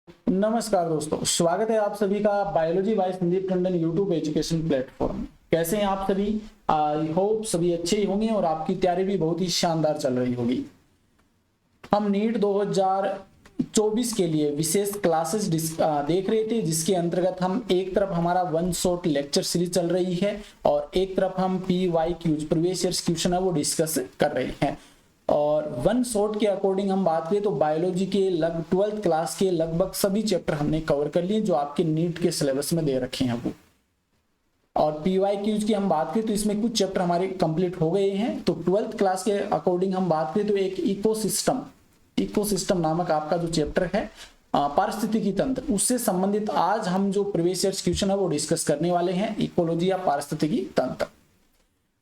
नमस्कार दोस्तों, स्वागत है आप सभी का biology by Sandeep Tandon YouTube education platform. कैसे हैं आप सभी? आई होप सभी अच्छे ही होंगे और आपकी तैयारी भी बहुत ही शानदार चल रही होगी। हम नीट 2024 के लिए विशेष क्लासेस देख रहे थे, जिसके अंतर्गत हम एक तरफ हमारा वन शॉट लेक्चर सीरीज चल रही है और एक तरफ हम PYQs प्रीवियस ईयर क्वेश्चन है वो डिस्कस कर रहे हैं। और वन शॉट के अकॉर्डिंग हम बात करें तो बायोलॉजी के 12th क्लास के लगभग सभी चैप्टर हमने कवर कर लिए जो आपके नीट के सिलेबस में दे रखे हैं वो। और PYQs की हम बात करें तो इसमें कुछ चैप्टर हमारे कंप्लीट हो गए हैं। तो 12th क्लास के अकॉर्डिंग हम बात करें तो एक इकोसिस्टम नामक आपका जो चैप्टर है पारिस्थितिकी तंत्र, उससे संबंधित आज हम जो प्रीवियस ईयर क्वेश्चन है वो डिस्कस करने वाले हैं, इकोलॉजी या पारिस्थितिकी तंत्र।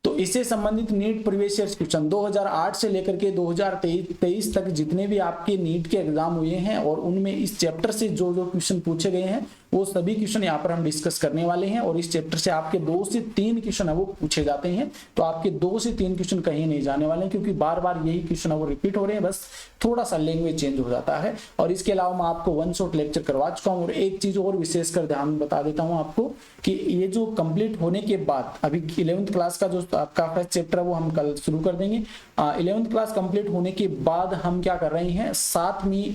तो इससे संबंधित नीट प्रीवियस ईयर क्वेश्चन 2008 से लेकर के 2023 तक जितने भी आपके नीट के एग्जाम हुए हैं और उनमें इस चैप्टर से जो जो क्वेश्चन पूछे गए हैं वो सभी क्वेश्चन यहाँ पर हम डिस्कस करने वाले हैं। और इस चैप्टर से आपके 2 से 3 क्वेश्चन है वो पूछे जाते हैं, तो आपके 2 से 3 क्वेश्चन कहीं नहीं जाने वाले हैं, क्योंकि बार बार यही क्वेश्चन है वो रिपीट हो रहे हैं, बस थोड़ा सा लैंग्वेज चेंज हो जाता है। और इसके अलावा मैं आपको वन शॉट लेक्चर करवा चुका हूँ। और एक चीज और विशेष कर ध्यान बता देता हूँ आपको कि ये जो कंप्लीट होने के बाद अभी 11th क्लास का जो आपका फर्स्ट चैप्टर है वो हम कल शुरू कर देंगे। 11th क्लास कंप्लीट होने के बाद हम क्या कर रहे हैं, साथ में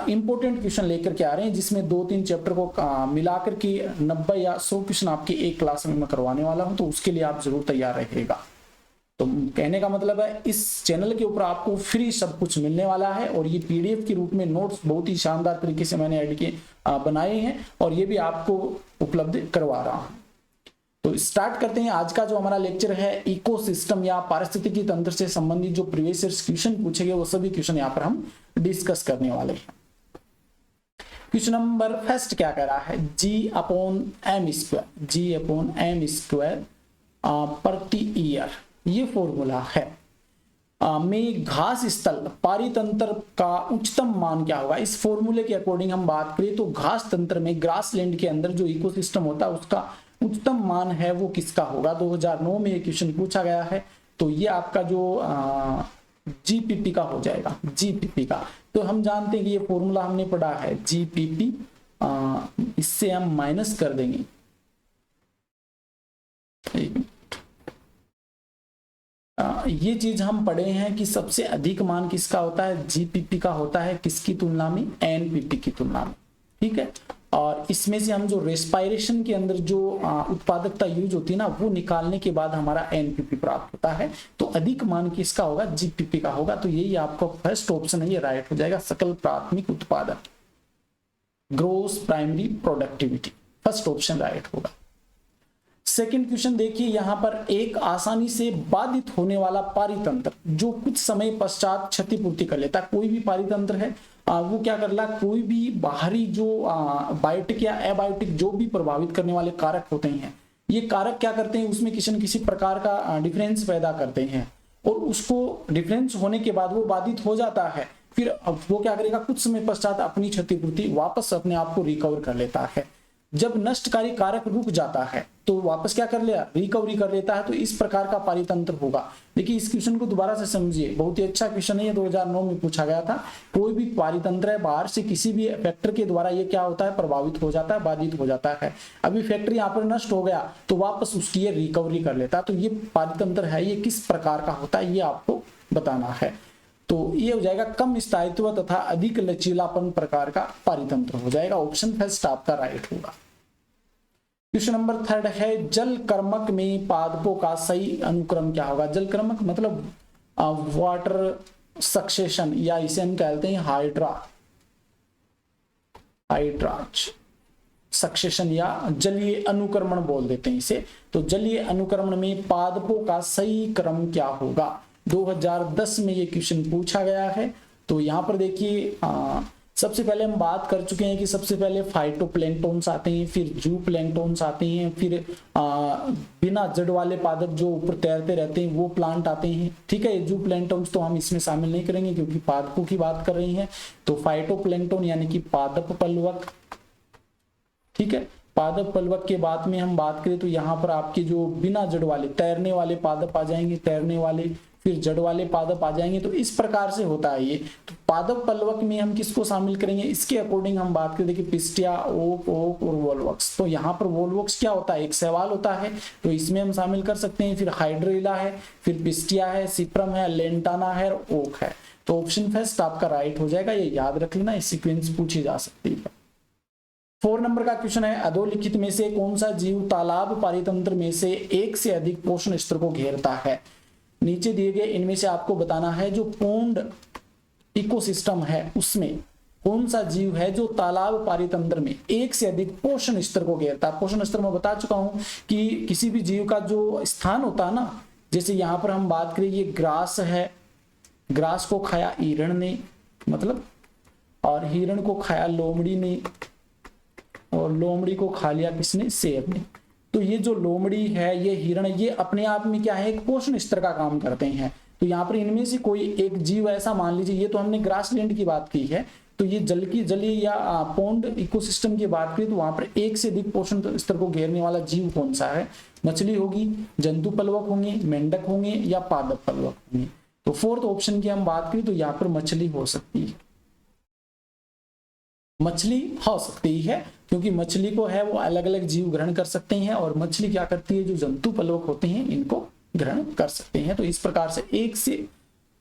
इंपोर्टेंट क्वेश्चन लेकर के आ रहे हैं, जिसमें 2-3 चैप्टर को मिलाकर के 90 या 100 क्वेश्चन आपके एक क्लास में मैं करवाने वाला हूं, तो उसके लिए आप जरूर तैयार रहिएगा। तो कहने का मतलब है इस चैनल के ऊपर आपको फ्री सब कुछ मिलने वाला है और ये PDF के रूप में नोट्स बहुत ही शानदार तरीके से मैंने ऐड के बनाए हैं और ये भी आपको उपलब्ध करवा रहा हूं। तो स्टार्ट करते हैं। आज का जो हमारा लेक्चर है इकोसिस्टम या पारिस्थितिकी तंत्र से संबंधित जो प्रीवियस ईयर क्वेश्चन पूछे गए वो सभी क्वेश्चन यहाँ पर हम डिस्कस करने वाले हैं। क्वेश्चन नंबर फर्स्ट क्या कह रहा है, G/m² प्रति ईयर, ये फॉर्मूला है। में घास स्थल पारितंत्र का उच्चतम मान क्या होगा। इस फॉर्मूले के अकॉर्डिंग हम बात करें तो घास तंत्र में ग्रासलैंड के अंदर जो इकोसिस्टम होता है उसका उच्चतम मान है वो किसका होगा। 2009 में ये क्वेश्चन पूछा गया है, तो ये आपका जो GPP का हो जाएगा, GPP का। तो हम जानते हैं कि ये फॉर्मूला हमने पढ़ा है GPP, इससे हम माइनस कर देंगे, ये चीज हम पढ़े हैं कि सबसे अधिक मान किसका होता है, GPP का होता है, किसकी तुलना में, NPP की तुलना में। ठीक है, और इसमें से हम जो रेस्पायरेशन के अंदर जो उत्पादकता यूज होती है ना, वो निकालने के बाद हमारा NPP प्राप्त होता है। तो अधिक मान किसका होगा, GPP का होगा। तो यही आपका फर्स्ट ऑप्शन है, ये राइट हो जाएगा। सकल प्राथमिक उत्पादन, gross primary productivity, first option right होगा। सेकंड क्वेश्चन देखिए, यहां पर एक आसानी से बाधित होने वाला पारितंत्र जो कुछ समय पश्चात क्षतिपूर्ति कर लेता है। कोई भी पारितंत्र है वो क्या कर रहा है, कोई भी बाहरी जो बायोटिक या एबायोटिक जो भी प्रभावित करने वाले कारक होते हैं, ये कारक क्या करते हैं, उसमें किसी न किसी प्रकार का डिफरेंस पैदा करते हैं और उसको डिफरेंस होने के बाद वो बाधित हो जाता है। फिर वो क्या करेगा, कुछ समय पश्चात अपनी क्षतिपूर्ति वापस अपने आप को रिकवर कर लेता है। जब नष्टकारी कारक रुक जाता है तो वापस क्या कर लिया, रिकवरी कर लेता है। तो इस प्रकार का पारितंत्र होगा। देखिए इस क्वेश्चन को दोबारा से समझिए, बहुत ही अच्छा क्वेश्चन है, ये 2009 में पूछा गया था। कोई भी पारितंत्र है बाहर से किसी भी फैक्टर के द्वारा ये क्या होता है, प्रभावित हो जाता है, बाधित हो जाता है। अभी फैक्टर यहाँ पर नष्ट हो गया तो वापस उसकी ये रिकवरी कर लेता है। तो ये पारितंत्र है, ये किस प्रकार का होता है ये आपको बताना है। तो ये हो जाएगा कम स्थायित्व तथा अधिक लचीलापन प्रकार का पारितंत्र हो जाएगा। ऑप्शन फर्स्ट आपका राइट होगा। क्वेश्चन नंबर थर्ड है, जल कर्मक में पादपों का सही अनुक्रम क्या होगा। जल कर्मक मतलब वाटर सक्सेशन, या इसे हम कहते हैं हाइड्राज सक्सेशन या जलीय अनुक्रमण बोल देते हैं इसे। तो जलीय अनुक्रमण में पादपों का सही क्रम क्या होगा। 2010 में ये क्वेश्चन पूछा गया है। तो यहाँ पर देखिए सबसे पहले हम बात कर चुके हैं कि सबसे पहले फाइटोप्लैंक्टन्स आते हैं, फिर जूप्लैंक्टन्स आते हैं, फिर बिना जड़ वाले पादप जो ऊपर तैरते रहते हैं वो प्लांट आते हैं। ठीक है, जूप्लैंक्टन्स तो हम इसमें शामिल नहीं करेंगे क्योंकि पादपों की बात कर रही हैं। तो फाइटोप्लैंक्टन यानी कि पादप पलवक। ठीक है, पादप पलवक के बाद में हम बात करें तो यहाँ पर आपके जो बिना जड़ वाले तैरने वाले पादप आ जाएंगे, तैरने वाले। फिर जड़ वाले पादप आ जाएंगे। तो इस प्रकार से होता है ये। तो पादप पल्लवक में हम किसको शामिल करेंगे, इसके अकॉर्डिंग हम बात करें। देखिए पिस्टिया, ओक और वोल्वक्स। तो यहाँ पर वोल्वक्स क्या होता है, एक सवाल होता है, तो इसमें हम शामिल कर सकते हैं। फिर हाइड्रेला है, फिर पिस्टिया है, सिप्रम है, लेंटाना है और ओक है। तो ऑप्शन फर्स्ट आपका राइट हो जाएगा, ये याद रख लेना, इस सीक्वेंस पूछी जा सकती है। 4 नंबर का क्वेश्चन है, अधोलिखित में से कौन सा जीव तालाब पारितंत्र में से एक से अधिक पोषण स्तर को घेरता है। नीचे दिए गए इनमें से आपको बताना है जो पोंड इकोसिस्टम है उसमें कौन सा जीव है जो तालाब पारितंत्र में एक से अधिक पोषण स्तर को घेरता है। पोषण स्तर मैं बता चुका हूं कि किसी भी जीव का जो स्थान होता है ना, जैसे यहां पर हम बात करें ये ग्रास है, ग्रास को खाया हिरण ने, मतलब, और हिरण को खाया लोमड़ी ने, और लोमड़ी को खा लिया किसने, शेर ने। तो ये जो लोमड़ी है, ये हिरण, ये अपने आप में क्या है, एक पोषण स्तर का काम करते हैं। तो यहाँ पर इनमें से कोई एक जीव ऐसा मान लीजिए, ये तो हमने ग्रासलैंड की बात की है, तो ये जलीय या पोंड इकोसिस्टम की बात करें तो वहां पर एक से अधिक पोषण स्तर को घेरने वाला जीव कौन सा है। मछली होगी, जंतु पलवक होंगे, मेंढक होंगे या पादप पलवक होंगे। तो 4th ऑप्शन की हम बात करें तो यहाँ पर मछली हो सकती है, मछली हो सकती है, क्योंकि मछली को है वो अलग अलग जीव ग्रहण कर सकते हैं, और मछली क्या करती है, जो जंतु पलवक होते हैं इनको ग्रहण कर सकते हैं। तो इस प्रकार से एक से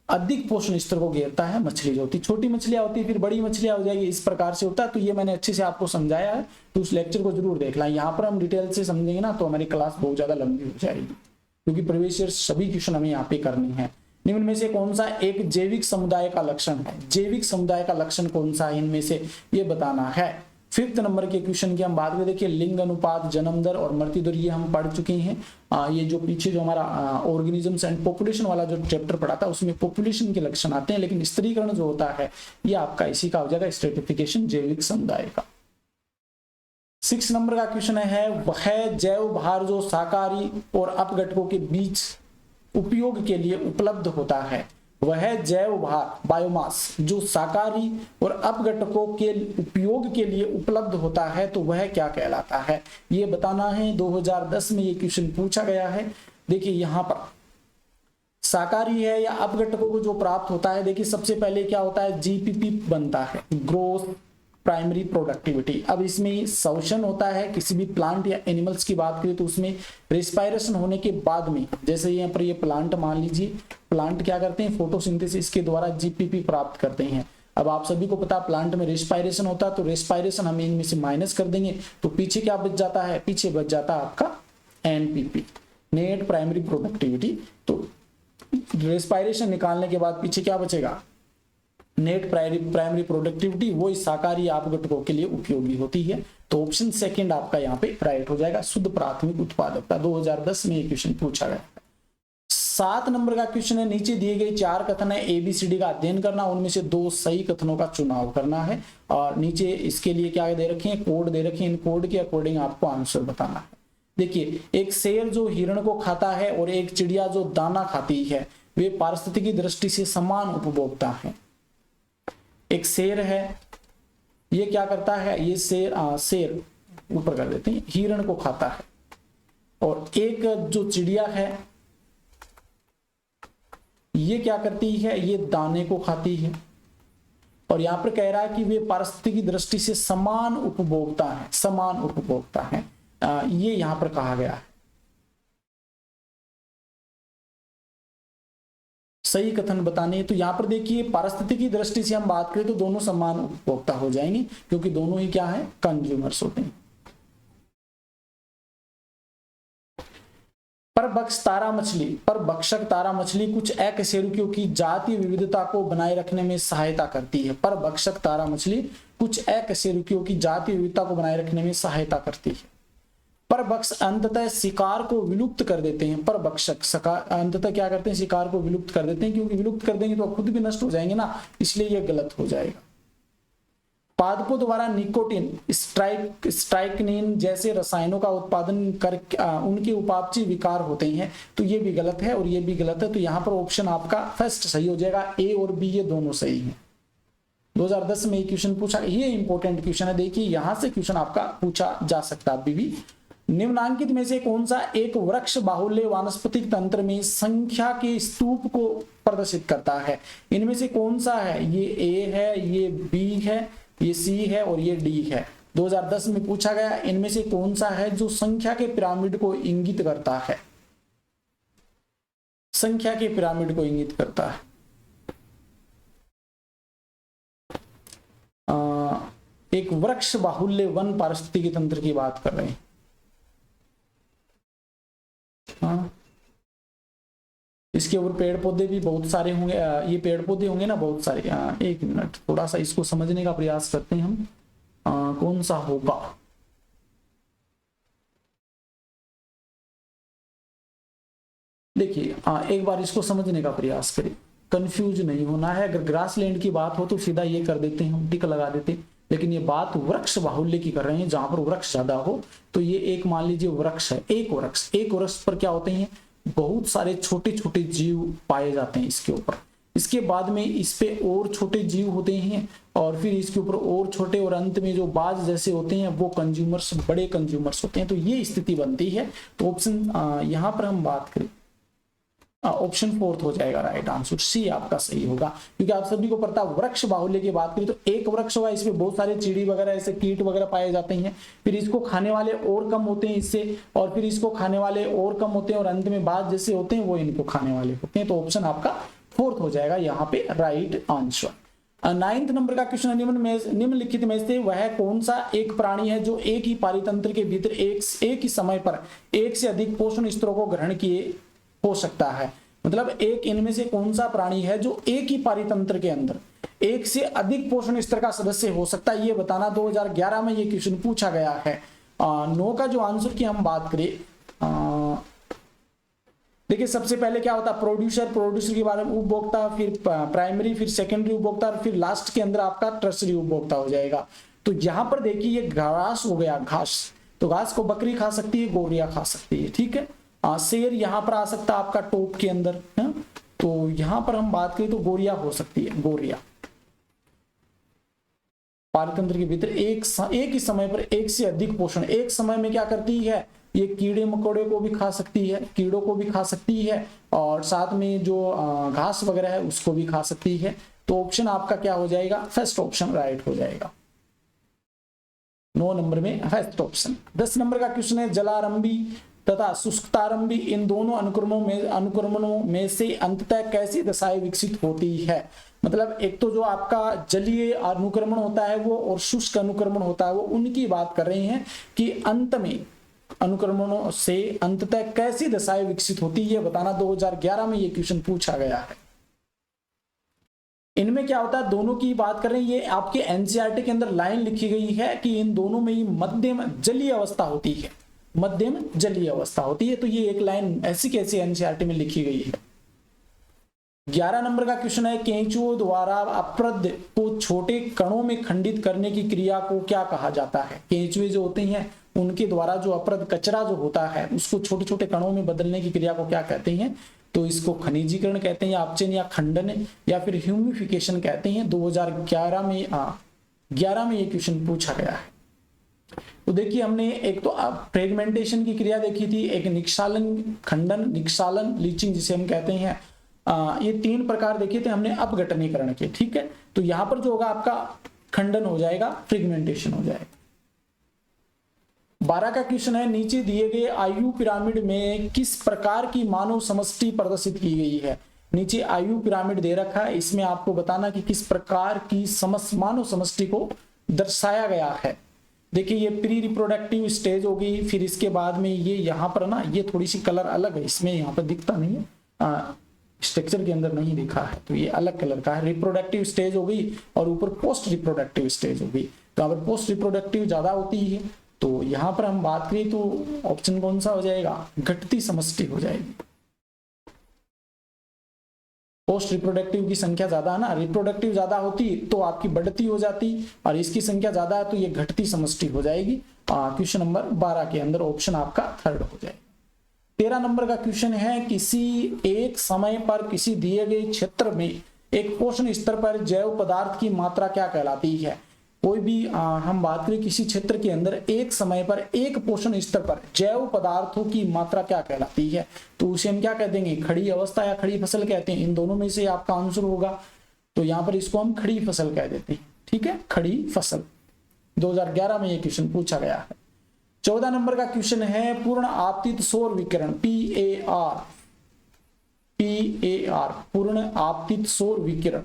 अधिक पोषण स्तर को घेरता है मछली जो होती है। छोटी मछलियां होती है, फिर बड़ी मछलियां हो जाएगी, इस प्रकार से होता है। तो ये मैंने अच्छे से आपको समझाया है, तो उस लेक्चर को जरूर देख लें। यहाँ पर हम डिटेल से समझेंगे ना तो हमारी क्लास बहुत ज्यादा लंबी हो जाएगी, क्योंकि प्रीवियस ईयर सभी क्वेश्चन हमें यहाँ पे करने हैं। निम्न में से कौन सा एक जैविक समुदाय का लक्षण है, जैविक समुदाय का लक्षण कौन सा है इनमें से, ये बताना है। 5th नंबर के क्वेश्चन की हम बात करें, देखिए लिंग अनुपात, जन्म दर और मृत्यु दर, ये हम पढ़ चुके हैं। ये जो पीछे जो हमारा ऑर्गेनिजम्स एंड पॉपुलेशन वाला जो चैप्टर पढ़ा था उसमें पॉपुलेशन के लक्षण आते हैं, लेकिन स्त्रीकरण जो होता है ये आपका इसी का हो जाएगा, स्ट्रेटिफिकेशन जैविक समुदाय का। 6 नंबर का क्वेश्चन है, वह जैव भार जो शाकाहारी और अपघटकों के बीच उपयोग के लिए उपलब्ध होता है, वह जैव भार बायोमास जो शाकाहारी और अपघटकों के उपयोग के लिए उपलब्ध होता है, तो वह क्या कहलाता है, ये बताना है। 2010 में ये क्वेश्चन पूछा गया है। देखिए यहाँ पर शाकाहारी है या अपघटकों को जो प्राप्त होता है, देखिए सबसे पहले क्या होता है, जीपीपी बनता है, ग्रोथ प्राइमरी प्रोडक्टिविटी। अब इसमें शोषण होता है, किसी भी प्लांट या एनिमल्स की बात करें तो उसमें रेस्पायरेशन होने के बाद में, जैसे यहाँ पर ये प्लांट मान लीजिए, प्लांट क्या करते हैं, फोटोसिंथेसिस के द्वारा जीपीपी प्राप्त करते हैं। अब आप सभी को पता प्लांट में रेस्पायरेशन होता है, तो रेस्पायरेशन हम इनमें से माइनस कर देंगे तो पीछे क्या बच जाता है, पीछे बच जाता है आपका एनपीपी, नेट प्राइमरी प्रोडक्टिविटी। तो रेस्पायरेशन निकालने के बाद पीछे क्या बचेगा, नेट प्राइमरी प्रोडक्टिविटी, वो इस शाकाहारी अपघटकों के लिए उपयोगी होती है। तो ऑप्शन सेकंड आपका यहाँ पे राइट हो जाएगा, शुद्ध प्राथमिक उत्पादकता। 2010 में ये क्वेश्चन पूछा गया। 7 नंबर का क्वेश्चन है, नीचे दिए गए 4 कथन है, ABCD का अध्ययन करना, उनमें से 2 सही कथनों का चुनाव करना है। और नीचे इसके लिए क्या दे रखे हैं, कोड दे रखे हैं, इन कोड के अकॉर्डिंग आपको आंसर बताना है। देखिए एक शेर जो हिरण को खाता है और एक चिड़िया जो दाना खाती है, वे पारिस्थितिकी दृष्टि से समान उपभोक्ता है। एक शेर है, ये क्या करता है, ये शेर ऊपर कर देते हैं, हिरण को खाता है, और एक जो चिड़िया है ये क्या करती है, ये दाने को खाती है। और यहां पर कह रहा है कि वे पारिस्थितिकी दृष्टि से समान उपभोक्ता है, समान उपभोक्ता है, ये यहां पर कहा गया है। सही कथन बताने, तो यहां पर देखिए पारिस्थितिकी दृष्टि से हम बात करें तो दोनों समान उपभोक्ता हो जाएंगे, क्योंकि दोनों ही क्या है, कंज्यूमर्स होते हैं। परभक्षक तारा मछली कुछ अकशेरुकियों की जातीय विविधता को बनाए रखने में सहायता करती है। परभक्षक तारा मछली कुछ अकशेरुकियों की जातीय विविधता को बनाए रखने में सहायता करती है। परभक्ष अंततः शिकार को विलुप्त कर देते हैं। परभक्षक अंततः क्या करते हैं, शिकार को विलुप्त कर देते हैं, क्योंकि विलुप्त कर देंगे तो खुद भी नष्ट हो जाएंगे ना, इसलिए यह गलत हो जाएगा। पादपों द्वारा निकोटिन, स्ट्राइकनिन जैसे रसायनों का उत्पादन कर उनके उपापचय विकार होते हैं, तो ये भी गलत है और ये भी गलत है। तो यहाँ पर ऑप्शन आपका फर्स्ट सही हो जाएगा, ए और बी ये दोनों सही हैं। 2010 में क्वेश्चन पूछा, ये इंपॉर्टेंट क्वेश्चन है, देखिए यहां से क्वेश्चन आपका पूछा जा सकता है अभी भी। निम्नांकित में से कौन सा एक वृक्ष बाहुल्य वानस्पतिक तंत्र में संख्या के स्तूप को प्रदर्शित करता है? इनमें से कौन सा है? ये ए है, ये बी है, ये सी है और ये डी है। 2010 में पूछा गया इनमें से कौन सा है जो संख्या के पिरामिड को इंगित करता है? संख्या के पिरामिड को इंगित करता है। एक वृक्ष बाहुल्य वन पारिस्थितिकी तंत्र की बात कर रहे हैं। हाँ, इसके ऊपर पेड़ पौधे भी बहुत सारे होंगे, ये पेड़ पौधे होंगे ना बहुत सारे। एक मिनट, थोड़ा सा इसको समझने का प्रयास करते हैं हम। कौन सा होगा? देखिए एक बार इसको समझने का प्रयास करें, कंफ्यूज नहीं होना है। अगर ग्रासलैंड की बात हो तो सीधा ये कर देते हैं, हम टिक लगा देते हैं, लेकिन ये बात वृक्ष बाहुल्य की कर रहे हैं, जहां पर वृक्ष ज्यादा हो। तो ये एक मान लीजिए वृक्ष है, एक वृक्ष पर क्या होते हैं? बहुत सारे छोटे छोटे जीव पाए जाते हैं इसके ऊपर। इसके बाद में इस पे और छोटे जीव होते हैं, और फिर इसके ऊपर और छोटे, और अंत में जो बाज जैसे होते हैं वो कंज्यूमर्स, बड़े कंज्यूमर्स होते हैं। तो ये स्थिति बनती है। तो ऑप्शन यहां पर हम बात करें, ऑप्शन 4 हो जाएगा राइट आंसर, सी आपका सही होगा। क्योंकि आप सभी को पता है वृक्ष बाहुल्य की बात करें तो एक वृक्ष होगा, इसमें बहुत सारे चिड़ी वगैरह ऐसे कीट वगैरह पाए जाते हैं, फिर इसको खाने वाले और कम होते हैं इससे, और फिर इसको खाने वाले और कम होते हैं, और अंत में बाज जैसे होते हैं वो इनको खाने वाले होते हैं। तो ऑप्शन आपका 4 हो जाएगा यहाँ पे राइट आंसर। 9th नंबर का क्वेश्चन, निम्नलिखित में से वह कौन सा एक प्राणी है जो एक ही पारितंत्र के भीतर एक ही समय पर एक से अधिक पोषण स्तरों को ग्रहण किए हो सकता है? मतलब एक इनमें से कौन सा प्राणी है जो एक ही पारितंत्र के अंदर एक से अधिक पोषण स्तर का सदस्य हो सकता है, ये बताना। 2011 में ये क्वेश्चन पूछा गया है। 9 का जो आंसर की हम बात करें, देखिए सबसे पहले क्या होता है? प्रोड्यूसर के बारे में उपभोक्ता, फिर प्राइमरी, फिर सेकेंडरी उपभोक्ता, फिर लास्ट के अंदर आपका टर्सरी उपभोक्ता हो जाएगा। तो यहां पर देखिए ये घास हो गया, घास। तो घास को बकरी खा सकती है, गौरिया खा सकती है, ठीक है। शेर यहां पर आ सकता है आपका टोप के अंदर है? तो यहां पर हम बात करें तो गौरिया हो सकती है, गौरिया। पारितंत्र के भीतर एक ही समय पर एक से अधिक पोषण, एक समय में क्या करती है? ये कीड़े मकोड़े को भी खा सकती है, कीड़ों को भी खा सकती है, और साथ में जो घास वगैरह है उसको भी खा सकती है। तो ऑप्शन आपका क्या हो जाएगा? फर्स्ट ऑप्शन राइट हो जाएगा। 9 नंबर में फर्स्ट ऑप्शन। 10 नंबर का क्वेश्चन है, जलारंभी तथा शुष्कतारंभी इन दोनों अनुक्रमणों में से अंततः कैसी दशाएं विकसित होती है? मतलब एक तो जो आपका जलीय अनुक्रमण होता है वो, और शुष्क अनुक्रमण होता है वो, उनकी बात कर रहे हैं कि अंत में अनुक्रमणों से अंततः कैसी दशाएं विकसित होती है बताना। 2011 में ये क्वेश्चन पूछा गया है। इनमें क्या होता है? दोनों की बात कर रहे हैं, ये आपके एनसीईआरटी के अंदर लाइन लिखी गई है कि इन दोनों में ही मध्यम जलीय अवस्था होती है, मध्यम जलीय अवस्था होती है। तो ये एक लाइन ऐसी कैसी एनसीईआरटी में लिखी गई है। 11 नंबर का क्वेश्चन है, केंचुओं द्वारा अपरद को छोटे कणों में खंडित करने की क्रिया को क्या कहा जाता है? केंचुए जो होते हैं उनके द्वारा जो अपरद कचरा जो होता है उसको छोटे छोटे कणों में बदलने की क्रिया को क्या कहते हैं? तो इसको खनिजीकरण कहते हैं, या अपचयन, या खंडन, या फिर ह्यूमिफिकेशन कहते हैं। 2011 में ये क्वेश्चन पूछा गया है। तो देखिए हमने एक तो फ्रेगमेंटेशन की क्रिया देखी थी, एक निक्षालन, खंडन, निक्षालन, लीचिंग जिसे हम कहते हैं, ये 3 प्रकार देखे थे हमने अपघटनीकरण के, ठीक है। तो यहां पर जो होगा आपका खंडन हो जाएगा, फ्रेगमेंटेशन हो जाएगा। 12 का क्वेश्चन है, नीचे दिए गए आयु पिरामिड में किस प्रकार की मानव समष्टि प्रदर्शित की गई है? नीचे आयु पिरामिड दे रखा है, इसमें आपको बताना कि किस प्रकार की मानव समष्टि को दर्शाया गया है। देखिए ये प्री रिप्रोडक्टिव स्टेज होगी, फिर इसके बाद में ये यहाँ पर ना ये थोड़ी सी कलर अलग है, इसमें यहाँ पर दिखता नहीं है, स्ट्रक्चर के अंदर नहीं दिखा है, तो ये अलग कलर का है। रिप्रोडक्टिव स्टेज हो गई और ऊपर पोस्ट रिप्रोडक्टिव स्टेज हो गई। तो अगर पोस्ट रिप्रोडक्टिव ज्यादा होती है तो यहाँ पर हम बात करें तो ऑप्शन कौन सा हो जाएगा? घटती समष्टि हो जाएगी। पोस्ट रिप्रोडक्टिव की संख्या ज्यादा है ना, रिप्रोडक्टिव ज्यादा होती तो आपकी बढ़ती हो जाती, और इसकी संख्या ज्यादा है तो ये घटती समष्टि हो जाएगी। क्वेश्चन नंबर 12 के अंदर ऑप्शन आपका 3rd हो जाएगा। 13 नंबर का क्वेश्चन है, किसी एक समय पर किसी दिए गए क्षेत्र में एक पोषण स्तर पर जैव पदार्थ की मात्रा क्या कहलाती है? कोई भी हम बात करें किसी क्षेत्र के अंदर एक समय पर एक पोषण स्तर पर जैव पदार्थों की मात्रा क्या कहलाती है, तो उसे हम क्या कह देंगे, खड़ी अवस्था या खड़ी फसल कहते हैं। इन दोनों में से आपका आंसर होगा, तो यहाँ पर इसको हम खड़ी फसल कह देते हैं। ठीक है, खड़ी फसल। 2011 में ये क्वेश्चन पूछा गया है। 14 नंबर का क्वेश्चन है पूर्ण आपतित सौर विकिरण PAR, पूर्ण आपतित सौर विकिरण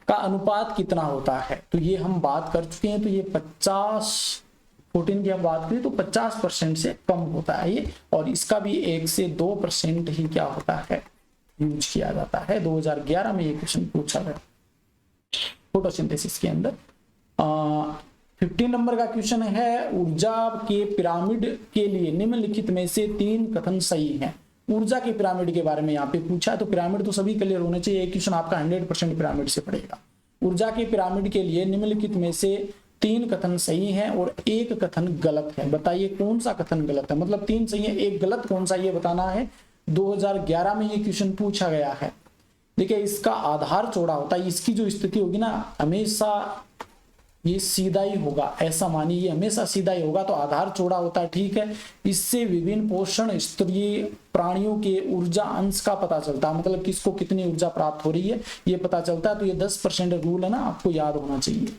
का अनुपात कितना होता है, तो ये हम बात कर चुके हैं। तो ये 14 की हम बात करें तो 50% से कम होता है ये, और इसका भी 1 से 2% ही क्या होता है, यूज किया जाता है। 2011 में ये क्वेश्चन पूछा गया फोटोसिंथेसिस के अंदर। 15 नंबर का क्वेश्चन है ऊर्जा के पिरामिड के लिए निम्नलिखित में से 3 कथन सही हैं। ऊर्जा के पिरामिड के बारे में यहाँ पे पूछा है, तो पिरामिड तो सभी क्लियर होने चाहिए। एक क्वेश्चन आपका 100% पिरामिड से पड़ेगा। ऊर्जा के पिरामिड के लिए निम्नलिखित में से 3 कथन सही हैं और 1 कथन गलत है। बताइए कौन सा कथन गलत है, मतलब 3 सही है 1 गलत, कौन सा ये बताना है। 2011 में ये क्वेश्चन पूछा गया है। देखिए इसका आधार चौड़ा होता है, इसकी जो स्थिति होगी ना हमेशा ये सीधा ही होगा, ऐसा मानिए ये हमेशा सीधा ही होगा। तो आधार चौड़ा होता है, ठीक है। इससे विभिन्न पोषण स्तरीय प्राणियों के ऊर्जा अंश का पता चलता है, मतलब किसको कितनी ऊर्जा प्राप्त हो रही है ये पता चलता है। तो ये 10% रूल है ना, आपको याद होना चाहिए।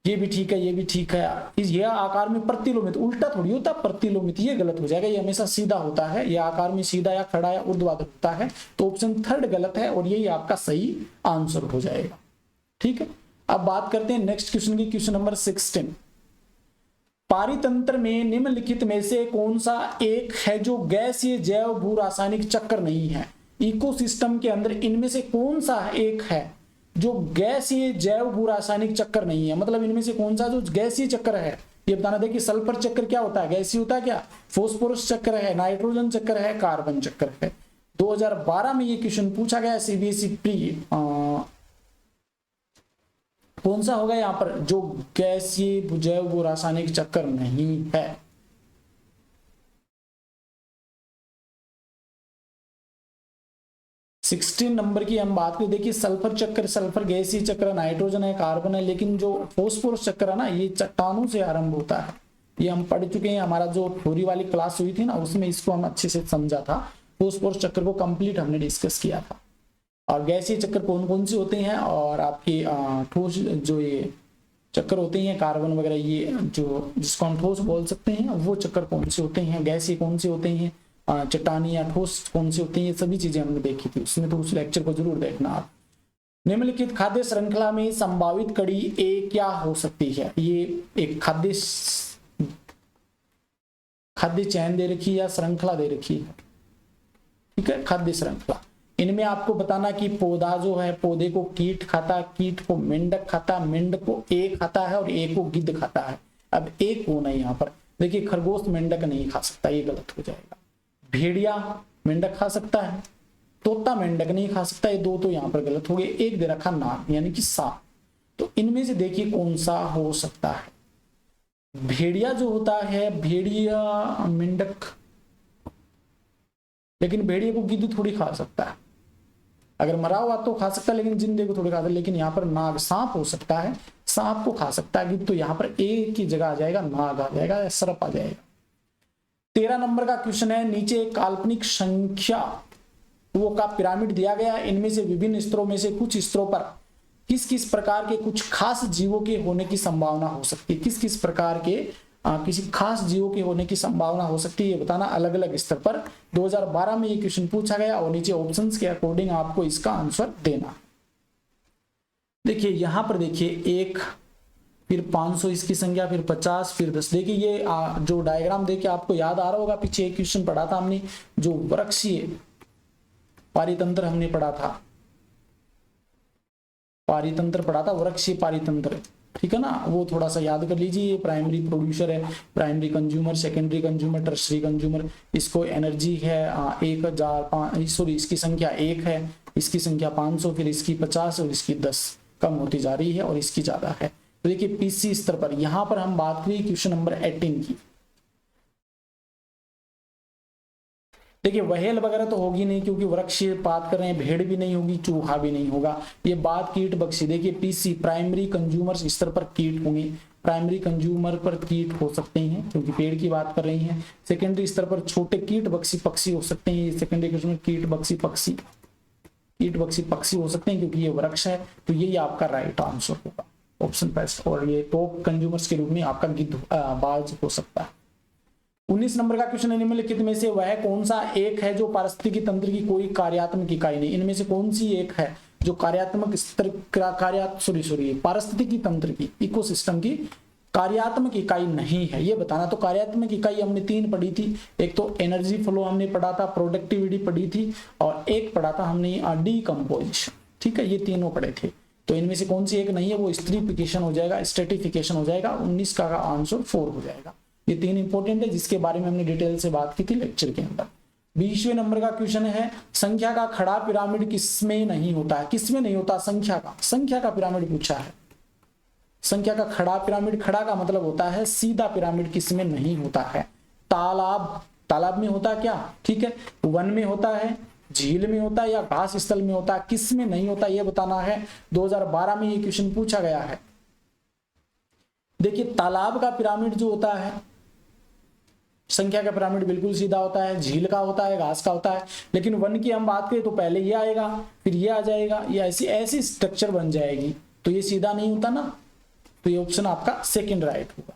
ये भी ठीक है, ये भी ठीक है। ये आकार में प्रतिलोमित, उल्टा थोड़ी होता प्रतिलोमित, ये गलत हो जाएगा। ये हमेशा सीधा होता है, ये आकार में सीधा या खड़ा या ऊर्ध्वाधर होता है। तो ऑप्शन 3 गलत है और यही आपका सही आंसर हो जाएगा। ठीक है, अब बात करते हैं नेक्स्ट क्वेश्चन की, क्वेश्चन नंबर 16। पारितंत्र में निम्नलिखित में से कौन सा एक है जो गैसीय जैव भू रासायनिक चक्र नहीं है। इकोसिस्टम के अंदर इनमें से कौन सा एक है जो गैसीय जैव भू रासायनिक चक्र नहीं है, मतलब इनमें से कौन सा जो गैसीय चक्र है ये बताना। देखिए सल्फर चक्र क्या होता है, गैसीय होता है क्या, फोस्फोरस चक्र है, नाइट्रोजन चक्र है, कार्बन चक्र है। 2012 में ये क्वेश्चन पूछा गया CBSE प्री, कौन सा होगा यहाँ पर जो गैसीय जैव रासायनिक चक्र नहीं है। सिक्सटीन नंबर की हम बात करें, देखिए सल्फर चक्र, सल्फर गैसीय चक्र, नाइट्रोजन है, कार्बन है, लेकिन जो फोस्फोरस चक्र है ना ये चट्टानों से आरंभ होता है। ये हम पढ़ चुके हैं, हमारा जो थ्योरी वाली क्लास हुई थी ना उसमें इसको हम अच्छे से समझा था। फोस्फोरस चक्र को कंप्लीट हमने डिस्कस किया था। और गैसीय चक्र कौन कौन से होते हैं, और आपके ठोस जो ये चक्र होते हैं कार्बन वगैरह, ये जो जिसको हम ठोस बोल सकते हैं वो चक्र कौन से होते हैं, गैसीय कौन से होते हैं, चट्टानी या ठोस कौन से होते हैं, ये सभी चीजें हमने देखी थी उसमें। तो उस लेक्चर को जरूर देखना आप। निम्नलिखित खाद्य श्रृंखला में संभावित कड़ी ए क्या हो सकती है। ये एक खाद्य चैन दे रखी है या श्रृंखला दे रखी है, ठीक है, खाद्य श्रृंखला। इनमें आपको बताना कि पौधा जो है पौधे को कीट खाता, कीट को मेंढक खाता, मेंढक को ए खाता है और ए को गिद्ध खाता है। अब ए कौन है यहाँ पर, देखिए खरगोश मेंढक नहीं खा सकता, ये गलत हो जाएगा। भेड़िया मेंढक खा सकता है, तोता मेंढक नहीं खा सकता, ये 2 तो यहाँ पर गलत हो गए। एक दे रखा नाग यानी कि सांप। तो इनमें से देखिए कौन सा हो सकता है। भेड़िया जो होता है, भेड़िया मेंढक, लेकिन भेड़िया को गिद्ध थोड़ी खा सकता है, अगर मरा हुआ तो खा सकता है लेकिन जिंदे को थोड़ी खा सकता है। लेकिन यहाँ पर नाग, सांप हो सकता है, सांप को खा सकता है गिद्ध, तो यहाँ पर ए की जगह आ जाएगा नाग आ जाएगा या सर्प आ जाएगा। 13 नंबर का क्वेश्चन है, नीचे एक काल्पनिक संख्या वो का पिरामिड दिया गया है। इनमें से विभिन्न स्तरों में से कुछ स्तरों पर किस किस प्रकार के कुछ खास जीवों के होने की संभावना हो सकती है, किस किस प्रकार के किसी खास जीवों के होने की संभावना हो सकती है ये बताना अलग अलग स्तर पर। 2012 में ये क्वेश्चन पूछा गया और नीचे ऑप्शंस के अकॉर्डिंग आपको इसका आंसर देना। देखिए यहां पर देखिए 1, फिर 500 इसकी संख्या, फिर 50, फिर 10। देखिए ये जो डायग्राम देखिए आपको याद आ रहा होगा, पीछे एक क्वेश्चन पढ़ा था हमने, जो वृक्षीय पारितंत्र हमने पढ़ा था, पारितंत्र पढ़ा था, वृक्षीय पारितंत्र, ठीक है ना, वो थोड़ा सा याद कर लीजिए। प्राइमरी प्रोड्यूसर है, primary consumer, secondary consumer, tertiary consumer. इसको एनर्जी है 1000, सॉरी इसकी संख्या 1 है, इसकी संख्या 500, फिर इसकी 50 और इसकी 10 कम होती जा रही है और इसकी ज्यादा है। तो देखिए पीसी स्तर पर यहां पर हम बात करें क्वेश्चन नंबर 18 की। देखिए व्हेल वगैरह तो होगी नहीं, क्योंकि वृक्ष बात कर रहे हैं, भेड़ भी नहीं होगी, चूहा भी नहीं होगा। ये बात कीट बक्सी, देखिए पीसी प्राइमरी कंज्यूमर स्तर पर कीट होंगे, प्राइमरी कंज्यूमर पर कीट हो सकते हैं क्योंकि पेड़ की बात कर रही हैं। सेकेंडरी स्तर पर छोटे कीट बक्सी पक्षी हो सकते हैं, सेकेंडरी क्वेश्चन में कीट बक्सी पक्षी, कीट बक्सी पक्षी हो सकते हैं क्योंकि ये वृक्ष है। तो यही आपका राइट आंसर होगा, ऑप्शन फर्स्ट। और ये टॉप कंज्यूमर्स के रूप में आपका गिद्ध बाज हो सकता है। 19 नंबर का क्वेश्चन है, निम्नलिखित में से वह कौन सा एक है जो पारिस्थितिकी तंत्र की कोई कार्यात्मक इकाई नहीं। इनमें से कौन सी एक है जो कार्यात्मक स्तर पारिस्थितिकी तंत्र की, इकोसिस्टम की कार्यात्मक इकाई नहीं है, ये बताना। तो कार्यात्मक इकाई हमने 3 पढ़ी थी, एक तो एनर्जी फ्लो हमने पढ़ा था, प्रोडक्टिविटी पढ़ी थी, और एक पढ़ा था हमने डीकंपोजिशन। ठीक है, ये तीनों पढ़े थे। तो इनमें से कौन सी एक नहीं है, वो स्ट्रीफिकेशन हो जाएगा, स्ट्रेटिफिकेशन हो जाएगा। 19 का आंसर 4 हो जाएगा। ये 3 इंपॉर्टेंट है जिसके बारे में हमने डिटेल से बात की थी लेक्चर के अंदर। 20वें नंबर का क्वेश्चन है, संख्या का खड़ा पिरामिड किसमें नहीं होता है। किसमें नहीं होता संख्या का पिरामिड पूछा है। संख्या का खड़ा पिरामिड, खड़ा का मतलब होता है सीधा पिरामिड, किसमें नहीं होता है। तालाब में होता है क्या, ठीक है, वन में होता है, झील में होता है, या घास स्थल में होता है, किसमें नहीं होता ये बताना है। 2012 में ये क्वेश्चन पूछा गया है। देखिए तालाब का पिरामिड जो होता है, संख्या का पिरामिड बिल्कुल सीधा होता है, झील का होता है, घास का होता है। लेकिन वन की हम बात करें तो पहले ये आएगा, फिर ये आ जाएगा, ये ऐसी स्ट्रक्चर बन जाएगी, तो ये सीधा नहीं होता ना। तो ये ऑप्शन आपका सेकंड राइट होगा,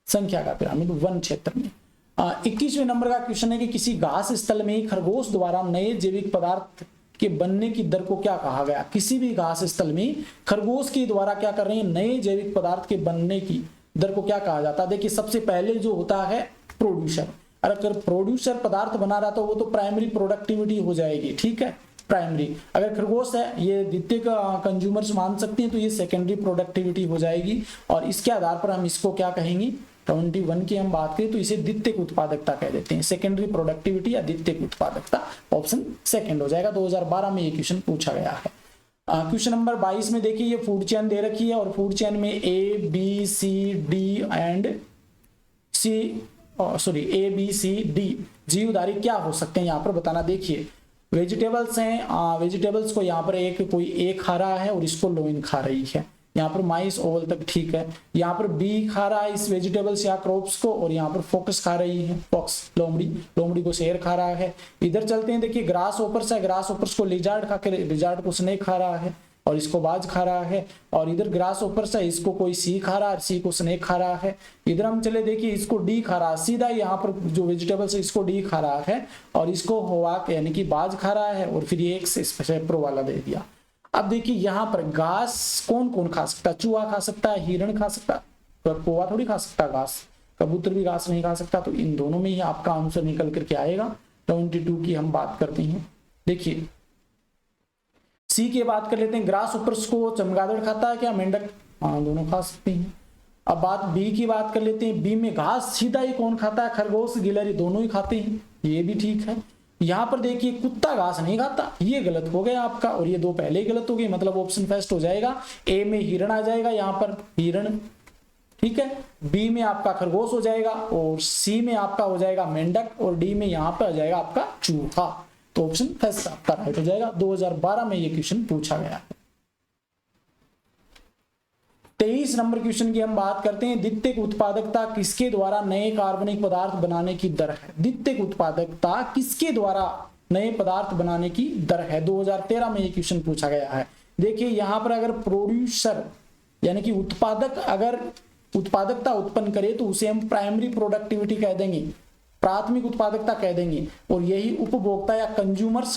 संख्या का पिरामिड वन क्षेत्र में। 21वें नंबर का क्वेश्चन है कि किसी घास स्थल में ही खरगोश द्वारा नए जैविक पदार्थ के बनने की दर को क्या कहा गया। किसी भी घास स्थल में खरगोश के द्वारा क्या कर रहे हैं, नए जैविक पदार्थ के बनने की दर को क्या कहा जाता है। देखिए सबसे पहले जो होता है प्रोड्यूसर, अगर प्रोड्यूसर पदार्थ बना रहा तो वो तो प्राइमरी प्रोडक्टिविटी हो जाएगी, ठीक है, प्राइमरी। अगर खरगोश है ये द्वितीय कंज्यूमर्स मान सकते हैं, तो ये सेकेंडरी प्रोडक्टिविटी हो जाएगी। और इसके आधार पर हम इसको क्या कहेंगे, 21 की हम बात करें तो इसे द्वितीय उत्पादकता कह देते हैं, सेकेंडरी प्रोडक्टिविटी या द्वितीय उत्पादकता, ऑप्शन सेकंड हो जाएगा। 2012 में ये क्वेश्चन पूछा गया है। क्वेश्चन नंबर 22 में देखिए ये फूड चेन दे रखी है, और फूड चेन में ए बी सी डी जीवधारी क्या हो सकते हैं यहाँ पर बताना। देखिए वेजिटेबल्स हैं, वेजिटेबल्स को यहाँ पर कोई एक खा रहा है और इसको लोइन खा रही है। यहाँ पर माइस ओवल तक ठीक है। यहाँ पर बी खा रहा है इस वेजिटेबल्स या क्रॉप्स को, और यहाँ पर फोकस खा रही है, फॉक्स लोमड़ी को शेर खा रहा है। इधर चलते हैं, देखिए ग्रास ओपर्स है, ग्रास ओपर्स को लिजार्ड खा के, लिजार्ड को स्नेक खा रहा है और इसको बाज खा रहा है। और इधर ग्रास ओपर्स है, इसको कोई सी खा रहा है, सी को स्नेक खा रहा है। इधर हम चले देखिए इसको डी खा रहा है, सीधा यहाँ पर जो वेजिटेबल्स है इसको डी खा रहा है, और इसको होवाक यानी कि बाज खा रहा है, और फिर ये एक सेप्रो वाला दे दिया। अब देखिए यहाँ पर घास कौन कौन खा सकता है, चूहा खा सकता है, हिरण खा सकता है, कौवा थोड़ी खा सकता है घास, कबूतर भी घास नहीं खा सकता। तो इन दोनों में ही आपका आंसर निकल करके आएगा। 22 की हम बात करते हैं। देखिए सी की बात कर लेते हैं, ग्रास ऊपर्स को चमगादड़ खाता है क्या, मेंढक, हाँ दोनों खा सकते हैं। अब बात बी की बात कर लेते हैं, बी में घास सीधा ही कौन खाता है, खरगोश गिलहरी दोनों ही खाते हैं, ये भी ठीक है। यहाँ पर देखिए कुत्ता घास नहीं खाता, ये गलत हो गया आपका, और ये दो पहले ही गलत हो गए, मतलब ऑप्शन फर्स्ट हो जाएगा। ए में हिरण आ जाएगा, यहाँ पर हिरण, ठीक है। बी में आपका खरगोश हो जाएगा, और सी में आपका हो जाएगा मेंढक, और डी में यहाँ पर आ जाएगा आपका चूहा। तो ऑप्शन फर्स्ट आपका राइट हो जाएगा। 2012 में ये क्वेश्चन पूछा गया है। 23 नंबर क्वेश्चन की हम बात करते हैं, द्वितीयक उत्पादकता किसके द्वारा नए कार्बनिक पदार्थ बनाने की दर है। द्वितीयक उत्पादकता किसके द्वारा नए पदार्थ बनाने की दर है, 2013 में ये क्वेश्चन पूछा गया है। देखिए यहाँ पर अगर प्रोड्यूसर यानी कि उत्पादक अगर उत्पादकता उत्पन्न करे तो उसे हम प्राइमरी प्रोडक्टिविटी कह देंगे, प्राथमिक उत्पादकता कह देंगे, और यही उपभोक्ता या कंज्यूमर्स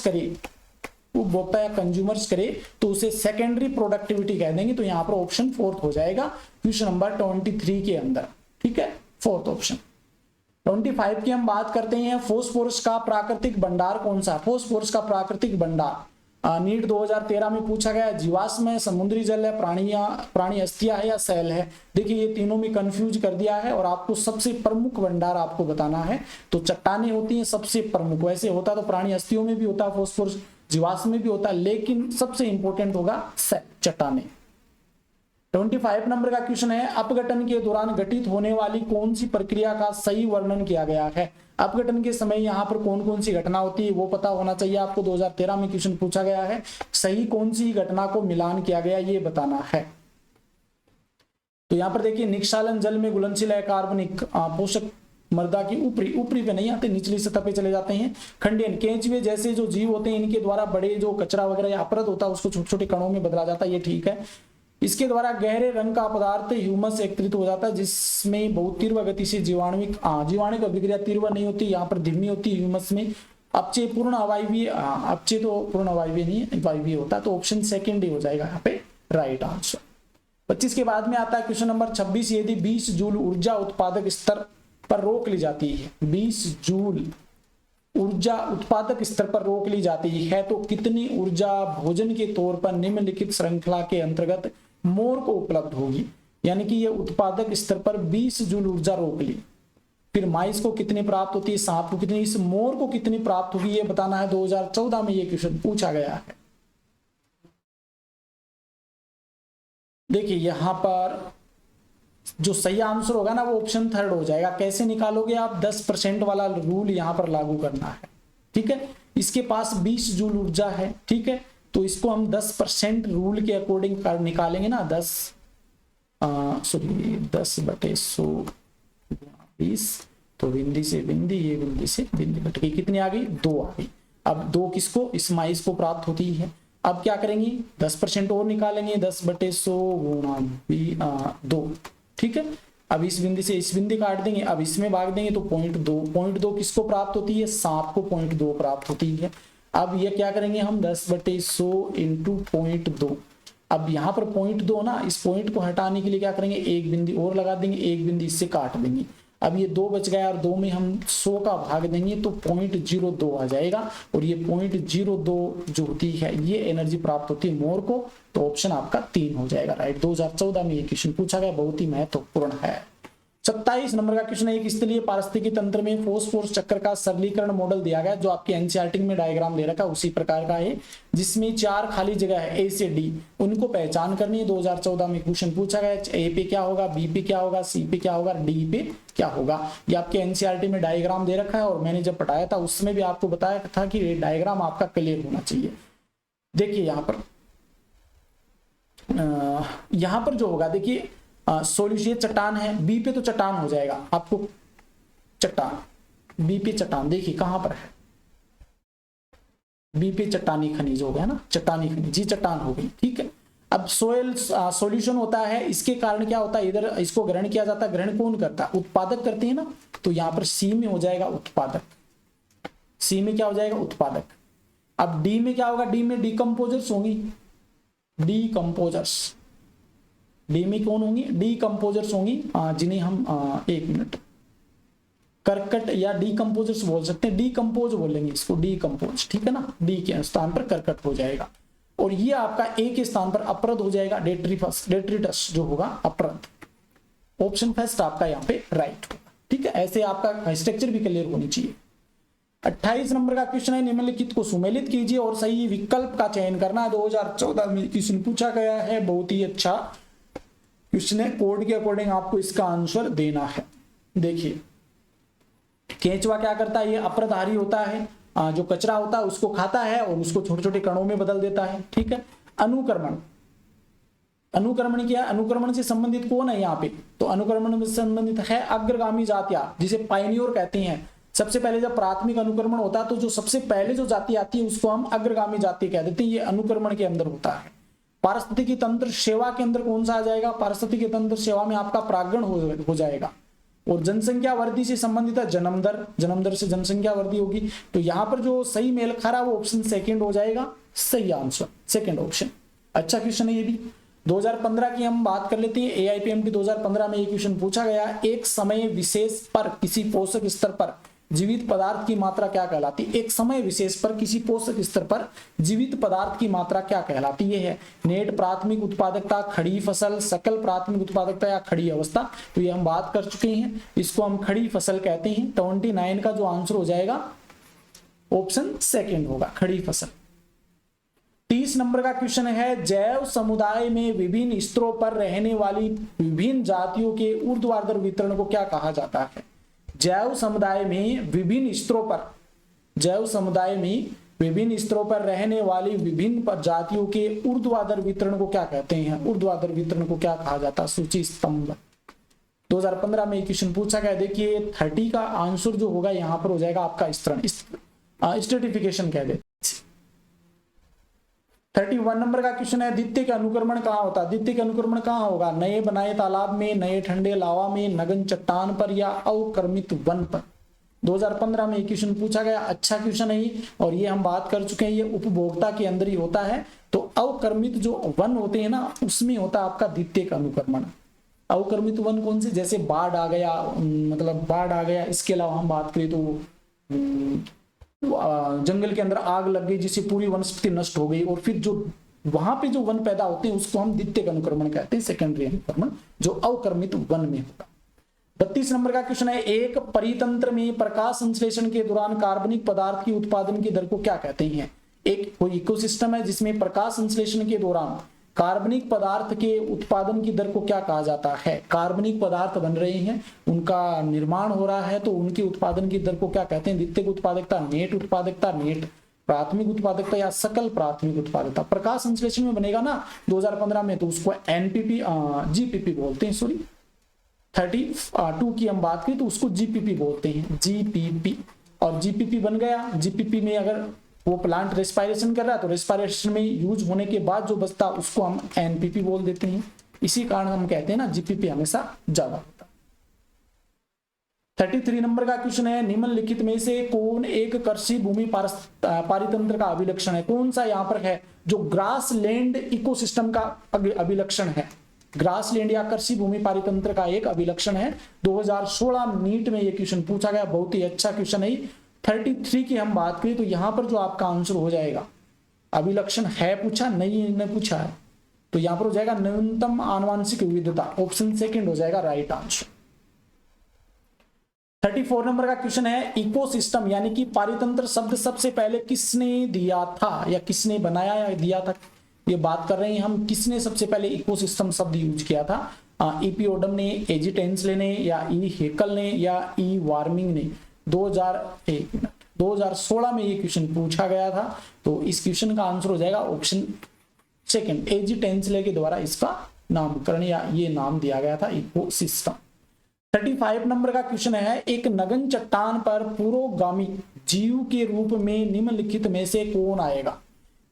करे तो उसे सेकेंडरी प्रोडक्टिविटी कह देंगे। तो यहाँ पर ऑप्शन फोर्थ हो जाएगा क्वेश्चन नंबर 23 के अंदर, ठीक है, फोर्थ ऑप्शन। 25 की हम बात करते हैं, फोस्फोरस का प्राकृतिक भंडार कौन सा। फोस्फोरस का प्राकृतिक भंडार नीट 2013 में पूछा गया, जीवाश्म है, समुद्री जल है, प्राणी अस्थियां है या सेल है। देखिए ये तीनों में कंफ्यूज कर दिया है, और आपको सबसे प्रमुख भंडार आपको बताना है। तो चट्टानें होती हैं सबसे प्रमुख, वैसे होता तो प्राणी अस्थियों में भी होता फोस्फोरस, जीवाश्म में भी होता है, लेकिन सबसे इंपॉर्टेंट होगा सेल, चट्टानें। 25 नंबर का क्वेश्चन है, अपघटन के दौरान घटित होने वाली कौन सी प्रक्रिया का सही वर्णन किया गया है। अपघटन के समय यहाँ पर कौन कौन सी घटना होती है वो पता होना चाहिए आपको। 2013 में क्वेश्चन पूछा गया है, सही कौन सी घटना को मिलान किया गया ये बताना है। तो यहाँ पर देखिए, निक्षालन जल में घुलनशील है कार्बनिक पोषक मृदा की ऊपरी पे नहीं आते, निचली सतह पे चले जाते हैं। खंडन, केंचुए जैसे जो जीव होते हैं इनके द्वारा बड़े जो कचरा वगैरह या अपरद होता है उसको छोटे छोटे कणों में बदला जाता है, ये ठीक है। इसके द्वारा गहरे रंग का पदार्थ ह्यूमस एकत्रित हो जाता है जिसमें बहुत तीव्र गति से जीवाणुक अभिक्रिया तीव्र नहीं होती, यहाँ पर धीमी होती है ह्यूमस में। अपचय पूर्ण अवायवीय, अपचय तो पूर्ण अवायवीय नहीं है, वायवीय होता है, तो ऑप्शन सेकंड ही हो जाएगा यहाँ पे राइट आंसर। 25 के बाद में आता है क्वेश्चन नंबर 26, यदि 20 जूल ऊर्जा उत्पादक स्तर पर रोक ली जाती है, 20 जूल ऊर्जा उत्पादक स्तर पर रोक ली जाती है तो कितनी ऊर्जा भोजन के तौर पर निम्नलिखित श्रृंखला के अंतर्गत मोर को उपलब्ध होगी। यानी कि ये उत्पादक स्तर पर 20 जूल ऊर्जा रोक ली, फिर माइस को कितनी प्राप्त होती है, सांप को कितनी, इस मोर को कितनी प्राप्त होगी ये बताना है। 2014 में ये क्वेश्चन पूछा गया है। देखिए यहां पर जो सही आंसर होगा ना वो ऑप्शन थर्ड हो जाएगा। कैसे निकालोगे आप, 10% वाला रूल यहां पर लागू करना है, ठीक है। इसके पास 20 जूल ऊर्जा है, ठीक है, तो इसको हम 10% रूल के अकॉर्डिंग निकालेंगे ना, 10/100 20, तो बिंदी से बिंदी, ये बिंदी से बिंदी कट गई, कितनी आ गई, 2 आ गई। अब 2 किसको, इस माइस को प्राप्त होती है। अब क्या करेंगे, 10% और निकालेंगे, 10/100 × 2, ठीक है। अब इस बिंदी से इस बिंदी काट देंगे, अब इसमें भाग देंगे तो 0.2 किसको प्राप्त होती है, सांप को 0.2 प्राप्त होती है। अब ये क्या करेंगे हम, 10/100 × 0.2। अब यहाँ पर 0.2 ना, इस पॉइंट को हटाने के लिए क्या करेंगे, एक बिंदी और लगा देंगे, एक बिंदी इससे काट देंगे। अब ये 2 बच गया और 2 में हम 100 का भाग देंगे तो 0.02 आ जाएगा, और ये 0.02 जो होती है ये एनर्जी प्राप्त होती है मोर को, तो ऑप्शन आपका 3 हो जाएगा राइट। 2014 में ये क्वेश्चन पूछा गया, बहुत ही महत्वपूर्ण है। 27 नंबर का क्वेश्चन है, एक स्थलीय पारिस्थितिकी तंत्र में फॉस्फोरस चक्र का सरलीकरण मॉडल दिया गया, जो आपके एनसीईआरटी में डायग्राम दे रखा है उसी प्रकार का है, जिसमें 4 खाली जगह है ए से डी, उनको पहचान करनी है। 2014 में क्वेश्चन पूछा गया, ए पे क्या होगा, बी पे क्या होगा, सी पे क्या होगा, डी पे क्या होगा। ये आपके एनसीईआरटी में डायग्राम दे रखा है, और मैंने जब पढ़ाया था उसमें भी आपको बताया था कि ये डायग्राम आपका क्लियर होना चाहिए। देखिए यहाँ पर जो होगा, देखिए सॉल्यूशन चट्टान है, बी पे तो चट्टान हो जाएगा आपको, चट्टान, बी पे चट्टान, देखिए कहां पर है, बी पे चट्टानी खनिज हो गया ना, चट्टानी खनिज जी, चट्टान हो गई, ठीक है। अब सोयल सॉल्यूशन होता है, इसके कारण क्या होता है, इधर इसको ग्रहण किया जाता है, ग्रहण कौन करता है, उत्पादक करते हैं ना, तो यहां पर सी में हो जाएगा उत्पादक, सी में क्या हो जाएगा उत्पादक। अब डी में क्या होगा, डी में डिकम्पोजर्स होंगी, डिकम्पोजर्स, डी में कौन होंगी, डिकम्पोजर्स होंगी, जिन्हें हम 1 मिनट करकट या डिकम्पोजर्स बोल सकते हैं, डिकम्पोज बोलेंगे इसको, डिकम्पोज, ठीक है ना, डी के स्थान पर करकट हो जाएगा, और ये आपका ए के स्थान पर अपरद हो जाएगा, डेट्रिटस जो होगा अपरद। ऑप्शन फर्स्ट आपका यहाँ पे राइट होगा, ठीक है। ऐसे आपका स्ट्रक्चर भी क्लियर होनी चाहिए। 28 नंबर का क्वेश्चन है, निम्नलिखित को सुमेलित कीजिए और सही विकल्प का चयन करना है। 2014 में क्वेश्चन पूछा गया है, बहुत ही अच्छा क्वेश्चन है, कोड के अकॉर्डिंग आपको इसका आंसर देना है। देखिए केंचुआ क्या करता है, ये अप्रधारी होता है, जो कचरा होता है उसको खाता है और उसको छोटे छोटे कणों में बदल देता है, ठीक है। अनुक्रमण, अनुक्रमण क्या है, अनुक्रमण से संबंधित कौन है यहाँ पे, तो अनुक्रमण से संबंधित है अग्रगामी जातियां, जिसे पायनियर कहते हैं। सबसे पहले जब प्राथमिक अनुक्रमण होता है तो जो सबसे पहले जो जाति आती है उसको हम अग्रगामी जाति कह देते हैं, ये अनुक्रमण के अंदर होता है। पारिस्थितिकी तंत्र सेवा के अंदर कौन सा आ जाएगा, पारिस्थितिकी तंत्र सेवा में आपका परागण हो जाएगा। और जनसंख्या वृद्धि से संबंधित है जन्म दर, जन्म दर से जनसंख्या वृद्धि होगी, तो यहां पर जो सही मेल खा रहा है वो ऑप्शन सेकंड हो जाएगा, सही आंसर सेकंड ऑप्शन। अच्छा क्वेश्चन है ये भी। 2015 की हम बात कर लेते हैं, एआईपीएमटी 2015 में ये क्वेश्चन पूछा गया, एक समय विशेष पर किसी पोषक स्तर पर जीवित पदार्थ की मात्रा क्या कहलाती है। एक समय विशेष पर किसी पोषक स्तर पर जीवित पदार्थ की मात्रा क्या कहलाती है। नेट प्राथमिक उत्पादकता, खड़ी फसल, सकल प्राथमिक उत्पादकता या खड़ी अवस्था, तो ये हम बात कर चुके हैं, इसको हम खड़ी फसल कहते हैं। 29 का जो आंसर हो जाएगा ऑप्शन सेकंड होगा, खड़ी फसल। 30 नंबर का क्वेश्चन है, जैव समुदाय में विभिन्न स्तरों पर रहने वाली विभिन्न जातियों के ऊर्ध्वाधर वितरण को क्या कहा जाता है? जैव समुदाय में विभिन्न स्तरों पर, जैव समुदाय में विभिन्न स्तरों पर रहने वाली विभिन्न जातियों के ऊर्ध्वाधर वितरण को क्या कहते हैं? ऊर्ध्वाधर वितरण को क्या कहा जाता है? सूची स्तंभ। 2015 में क्वेश्चन पूछा गया। देखिए 30 का आंसर जो होगा यहाँ पर हो जाएगा आपका स्तरण, स्ट्रेटिफिकेशन कह दे। 31 नंबर का क्वेश्चन है, द्वितीय का अनुक्रमण कहाँ होता है? द्वितीय का अनुक्रमण कहाँ होगा? नए बनाए तालाब में, नए ठंडे लावा में, नगन चट्टान पर या अवक्रमित वन पर। 2015 में क्वेश्चन पूछा गया, अच्छा क्वेश्चन है और ये हम बात कर चुके हैं, ये उपभोक्ता के अंदर ही होता है। तो अवक्रमित जो वन होते हैं ना, उसमें होता है आपका द्वितीय का अनुक्रमण। अवक्रमित वन कौन से? जैसे बाढ़ आ गया, मतलब बाढ़ आ गया। इसके अलावा हम बात करें तो जंगल के अंदर आग लग गई जिससे पूरी वनस्पति नष्ट हो गई, और फिर जो वहां पे जो वन पैदा होते हैं उसको हम द्वितीय अनुक्रमण कहते हैं, सेकेंडरी अनुक्रमण, जो अवक्रमित वन में होगा। 32 नंबर का क्वेश्चन है, एक परितंत्र में प्रकाश संश्लेषण के दौरान कार्बनिक पदार्थ की उत्पादन की दर को क्या कहते हैं? एक कोई इकोसिस्टम है जिसमें प्रकाश संश्लेषण के दौरान कार्बनिक पदार्थ के उत्पादन की दर को क्या कहा जाता है? कार्बनिक पदार्थ बन रहे हैं, उनका निर्माण हो रहा है, तो उनके उत्पादन की दर को क्या कहते हैं? द्वितीयक उत्पादकता, नेट उत्पादकता, नेट प्राथमिक उत्पादकता या सकल प्राथमिक उत्पादकता। प्रकाश संश्लेषण में बनेगा ना 2015 में, तो उसको एनपीपी जीपीपी बोलते हैं। सॉरी 32 की हम बात करें तो उसको जीपीपी बोलते हैं, जीपीपी। और जीपीपी बन गया। जीपीपी में अगर वो प्लांट रेस्पायरेशन कर रहा है तो रेस्पायरेशन में यूज होने के बाद जो बचता उसको हम एनपीपी बोल देते हैं। इसी कारण हम कहते हैं ना जीपीपी हमेशा ज्यादा होता। 33 नंबर का क्वेश्चन है, निम्नलिखित में से कौन एक कृषि भूमि पारितंत्र का अभिलक्षण है? कौन सा यहाँ पर है जो ग्रास लैंड इकोसिस्टम का अभिलक्षण है? ग्रासलैंड या कृषि भूमि पारितंत्र का एक अभिलक्षण है। 2016 नीट में ये क्वेश्चन पूछा गया, बहुत ही अच्छा क्वेश्चन है। 33 की हम बात करें तो यहां पर जो आपका आंसर हो जाएगा, अभिलक्षण है पूछा, नहीं ने पूछा है, तो यहां पर हो जाएगा न्यूनतम आनुवंशिक विविधता, ऑप्शन सेकंड हो जाएगा राइट आंसर। 34 नंबर का क्वेश्चन है, इकोसिस्टम यानी कि पारितंत्र शब्द सबसे पहले किसने दिया था या किसने बनाया या दिया था? ये बात कर रहे हैं हम, किसने सबसे पहले इकोसिस्टम शब्द यूज किया था? ईपी ओडम ने, एजी टेंसले ने, या ई हेकल ने, या ई वार्मिंग ने? 2016 में ये क्वेश्चन पूछा गया था, तो इस क्वेश्चन का आंसर हो जाएगा ऑप्शन सेकंड, एजी टेंसले के द्वारा इसका नामकरण या ये नाम दिया गया था इकोसिस्टम। 35 नंबर का क्वेश्चन है, एक नगन चट्टान पर पुरोगामी जीव के रूप में निम्नलिखित में से कौन आएगा?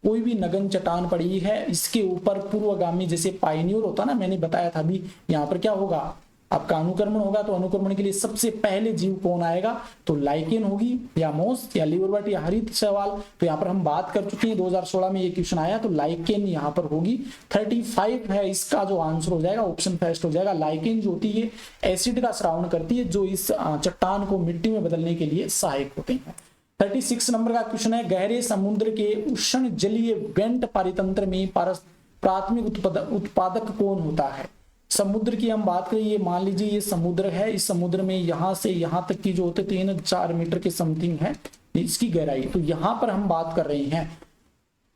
कोई भी नगन चट्टान पड़ी है, इसके ऊपर पूर्वगामी जैसे पायनियर होता ना, मैंने बताया था अभी, यहाँ पर क्या होगा आपका अनुक्रमण होगा, तो अनुक्रमण के लिए सबसे पहले जीव कौन आएगा? तो लाइकेन होगी या मोस या लिवरवर्ट या हरित शैवाल। तो यहाँ पर हम बात कर चुके हैं, 2016 में ये क्वेश्चन आया, तो लाइकेन यहाँ पर होगी। 35 है इसका जो आंसर हो जाएगा, ऑप्शन फर्स्ट हो जाएगा। लाइकेन जो होती है एसिड का स्रावण करती है, जो इस चट्टान को मिट्टी में बदलने के लिए सहायक होते हैं। 36 नंबर का क्वेश्चन है, गहरे समुद्र के उष्ण जलीय वेंट पारितंत्र में प्राथमिक उत्पादक कौन होता है? समुद्र की हम बात करें, ये मान लीजिए ये समुद्र है, इस समुद्र में यहां से यहां तक की जो होते 3-4 मीटर के समथिंग है इसकी गहराई, तो यहां पर हम बात कर रहे हैं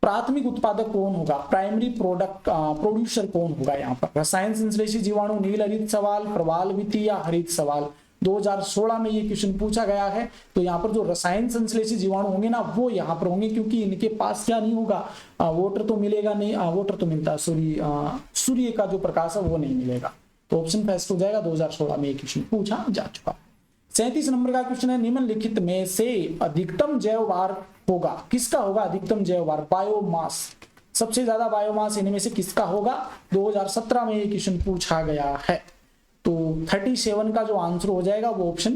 प्राथमिक उत्पादक कौन होगा, प्राइमरी प्रोड्यूसर कौन होगा? यहाँ पर रसायन संश्लेषी जीवाणु, नील हरित सवाल, प्रवालविती या हरित सवाल। 2016 में ये क्वेश्चन पूछा गया है, तो यहाँ पर जो रसायन संश्लेषी जीवाणु होंगे ना वो यहाँ पर होंगे, क्योंकि इनके पास क्या नहीं होगा, वाटर तो मिलेगा नहीं, वाटर तो मिलता है, सूर्य का जो प्रकाश है वो नहीं मिलेगा, तो ऑप्शन फर्स्ट हो जाएगा। 2016 में ये क्वेश्चन पूछा जा चुका। 37 नंबर का क्वेश्चन है, निम्नलिखित में से अधिकतम जैव भार होगा, किसका होगा अधिकतम जैव भार? बायोमास, सबसे ज्यादा बायोमास इनमें से किसका होगा? 2017 में ये क्वेश्चन पूछा गया है, तो 37 का जो आंसर हो जाएगा वो ऑप्शन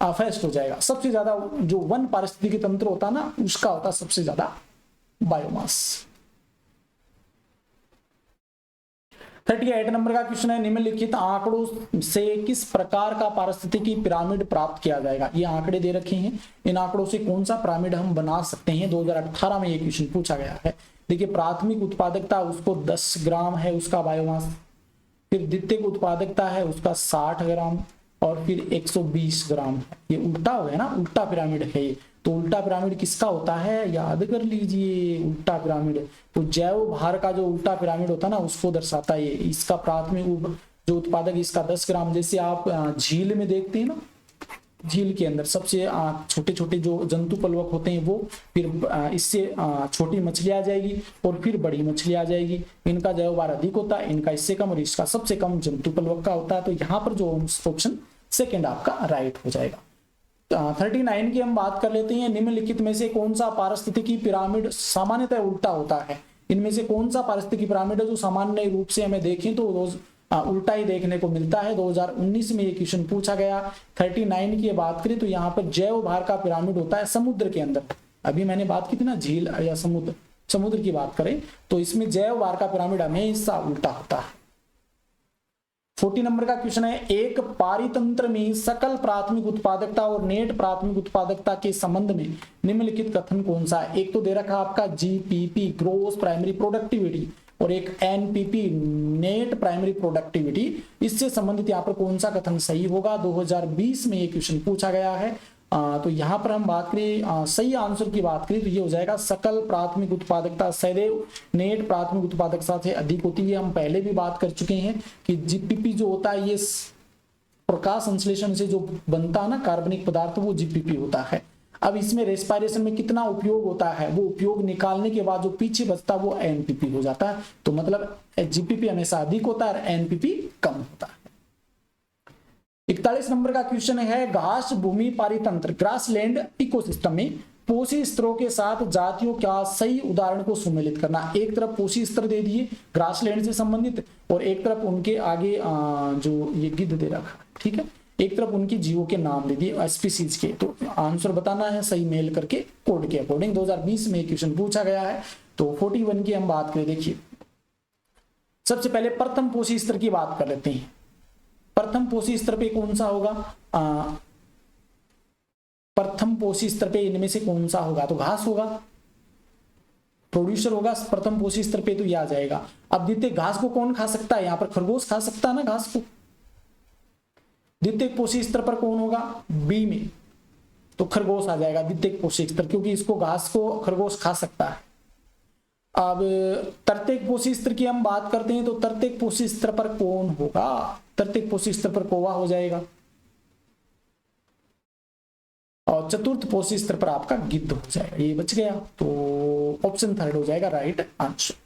फर्स्ट हो जाएगा। सबसे ज्यादा जो वन पारिस्थितिकी तंत्र होता ना उसका होता सबसे ज्यादा बायोमास। 38 नंबर का क्वेश्चन है, निम्नलिखित आंकड़ों से किस प्रकार का पारिस्थितिकी पिरामिड प्राप्त किया जाएगा? ये आंकड़े दे रखे हैं, इन आंकड़ों से कौन सा पिरामिड हम बना सकते हैं? 2018 में ये क्वेश्चन पूछा गया है। देखिए प्राथमिक उत्पादकता उसको 10 ग्राम है उसका बायोमास, फिर द्वितीयक उत्पादकता है उसका 60 ग्राम, और फिर 120 ग्राम। ये उल्टा हो गया ना, उल्टा पिरामिड है ये। तो उल्टा पिरामिड किसका होता है, याद कर लीजिए। उल्टा पिरामिड तो जैव भार का जो उल्टा पिरामिड होता है ना, उसको दर्शाता है ये। इसका प्राथमिक जो उत्पादक इसका 10 ग्राम। जैसे आप झील में देखते हैं ना, झील के अंदर सबसे छोटे छोटे जो जंतु पलवक होते हैं वो, फिर इससे छोटी मछली आ जाएगी और फिर बड़ी मछली आ जाएगी। इनका जैव भार अधिक होता है, इनका इससे कम और इसका सबसे कम जंतु पलवक का होता है। तो यहाँ पर जो ऑप्शन सेकेंड आपका राइट हो जाएगा। 39 की हम बात कर लेते हैं। निम्नलिखित में से कौन सा पारिस्थितिकी पिरामिड सामान्यतः उल्टा होता है। इनमें से कौन सा पारिस्थितिकी पिरामिड है जो सामान्य रूप से हमें देखें तो रोज उल्टा ही देखने को मिलता है। 2019 में ये क्वेश्चन पूछा गया। 39 की बात करें तो यहाँ पर जैव भार का पिरामिड होता है समुद्र के अंदर। अभी मैंने बात की थी ना झील या समुद्र की बात करें तो इसमें जैव भार का पिरामिड हमेशा उल्टा होता है। 40 नंबर का क्वेश्चन है, एक पारितंत्र में सकल प्राथमिक उत्पादकता और नेट प्राथमिक उत्पादकता के संबंध में निम्नलिखित कथन कौन सा है। एक तो दे रखा आपका जीपीपी ग्रोस प्राइमरी प्रोडक्टिविटी और एक एनपीपी नेट प्राइमरी प्रोडक्टिविटी। इससे संबंधित यहाँ पर कौन सा कथन सही होगा। 2020 में ये क्वेश्चन पूछा गया है। तो यहाँ पर हम बात करें सही आंसर की बात करें तो ये हो जाएगा सकल प्राथमिक उत्पादकता सदैव नेट प्राथमिक उत्पादकता से अधिक होती है। हम पहले भी बात कर चुके हैं कि जीपीपी जो होता है ये प्रकाश संश्लेषण से जो बनता है ना कार्बनिक पदार्थ, वो जीपीपी होता है। अब इसमें रेस्पिरेशन में कितना उपयोग होता है, वो उपयोग निकालने के बाद जो पीछे बचता है वो एनपीपी हो जाता है। तो मतलब जीपीपी हमेशा अधिक होता है और एनपीपी कम होता है। 41 नंबर का क्वेश्चन है, घास भूमि पारितंत्र ग्रासलैंड इकोसिस्टम में पोषी स्तरों के साथ जातियों का सही उदाहरण को सुमेलित करना। एक तरफ पोषी स्तर दे दिए ग्रासलैंड से संबंधित और एक तरफ उनके आगे जो ये गिद्ध दे रखा, ठीक है, एक तरफ उनकी जीवों के नाम दे दिए स्पीसीज के। तो आंसर बताना है सही मेल करके कोड के अकॉर्डिंग। 2020 में क्वेश्चन पूछा गया है। तो 41 की हम बात करें, देखिए सबसे पहले प्रथम पोषी स्तर की बात कर लेते हैं। प्रथम पोषी स्तर पे कौन सा होगा, प्रथम पोषी स्तर पे इनमें से कौन सा होगा, तो घास होगा, प्रोड्यूसर होगा प्रथम पोषी स्तर पे, तो यह आ जाएगा। अब द्वितीय घास को कौन खा सकता है, यहाँ पर खरगोश खा सकता है ना घास को। द्वितीय पोषी स्तर पर कौन होगा, बी में, तो खरगोश आ जाएगा द्वितीय पोषी स्तर, क्योंकि इसको घास को खरगोश खा सकता है। अब तृतीयक पोषी स्तर की हम बात करते हैं तो तृतीयक पोषी स्तर पर कौन होगा, तृतीयक पोषी स्तर पर कौवा हो जाएगा और चतुर्थ पोषी स्तर पर आपका गिद्ध हो जाएगा। ये बच गया, तो ऑप्शन थर्ड हो जाएगा राइट आंसर।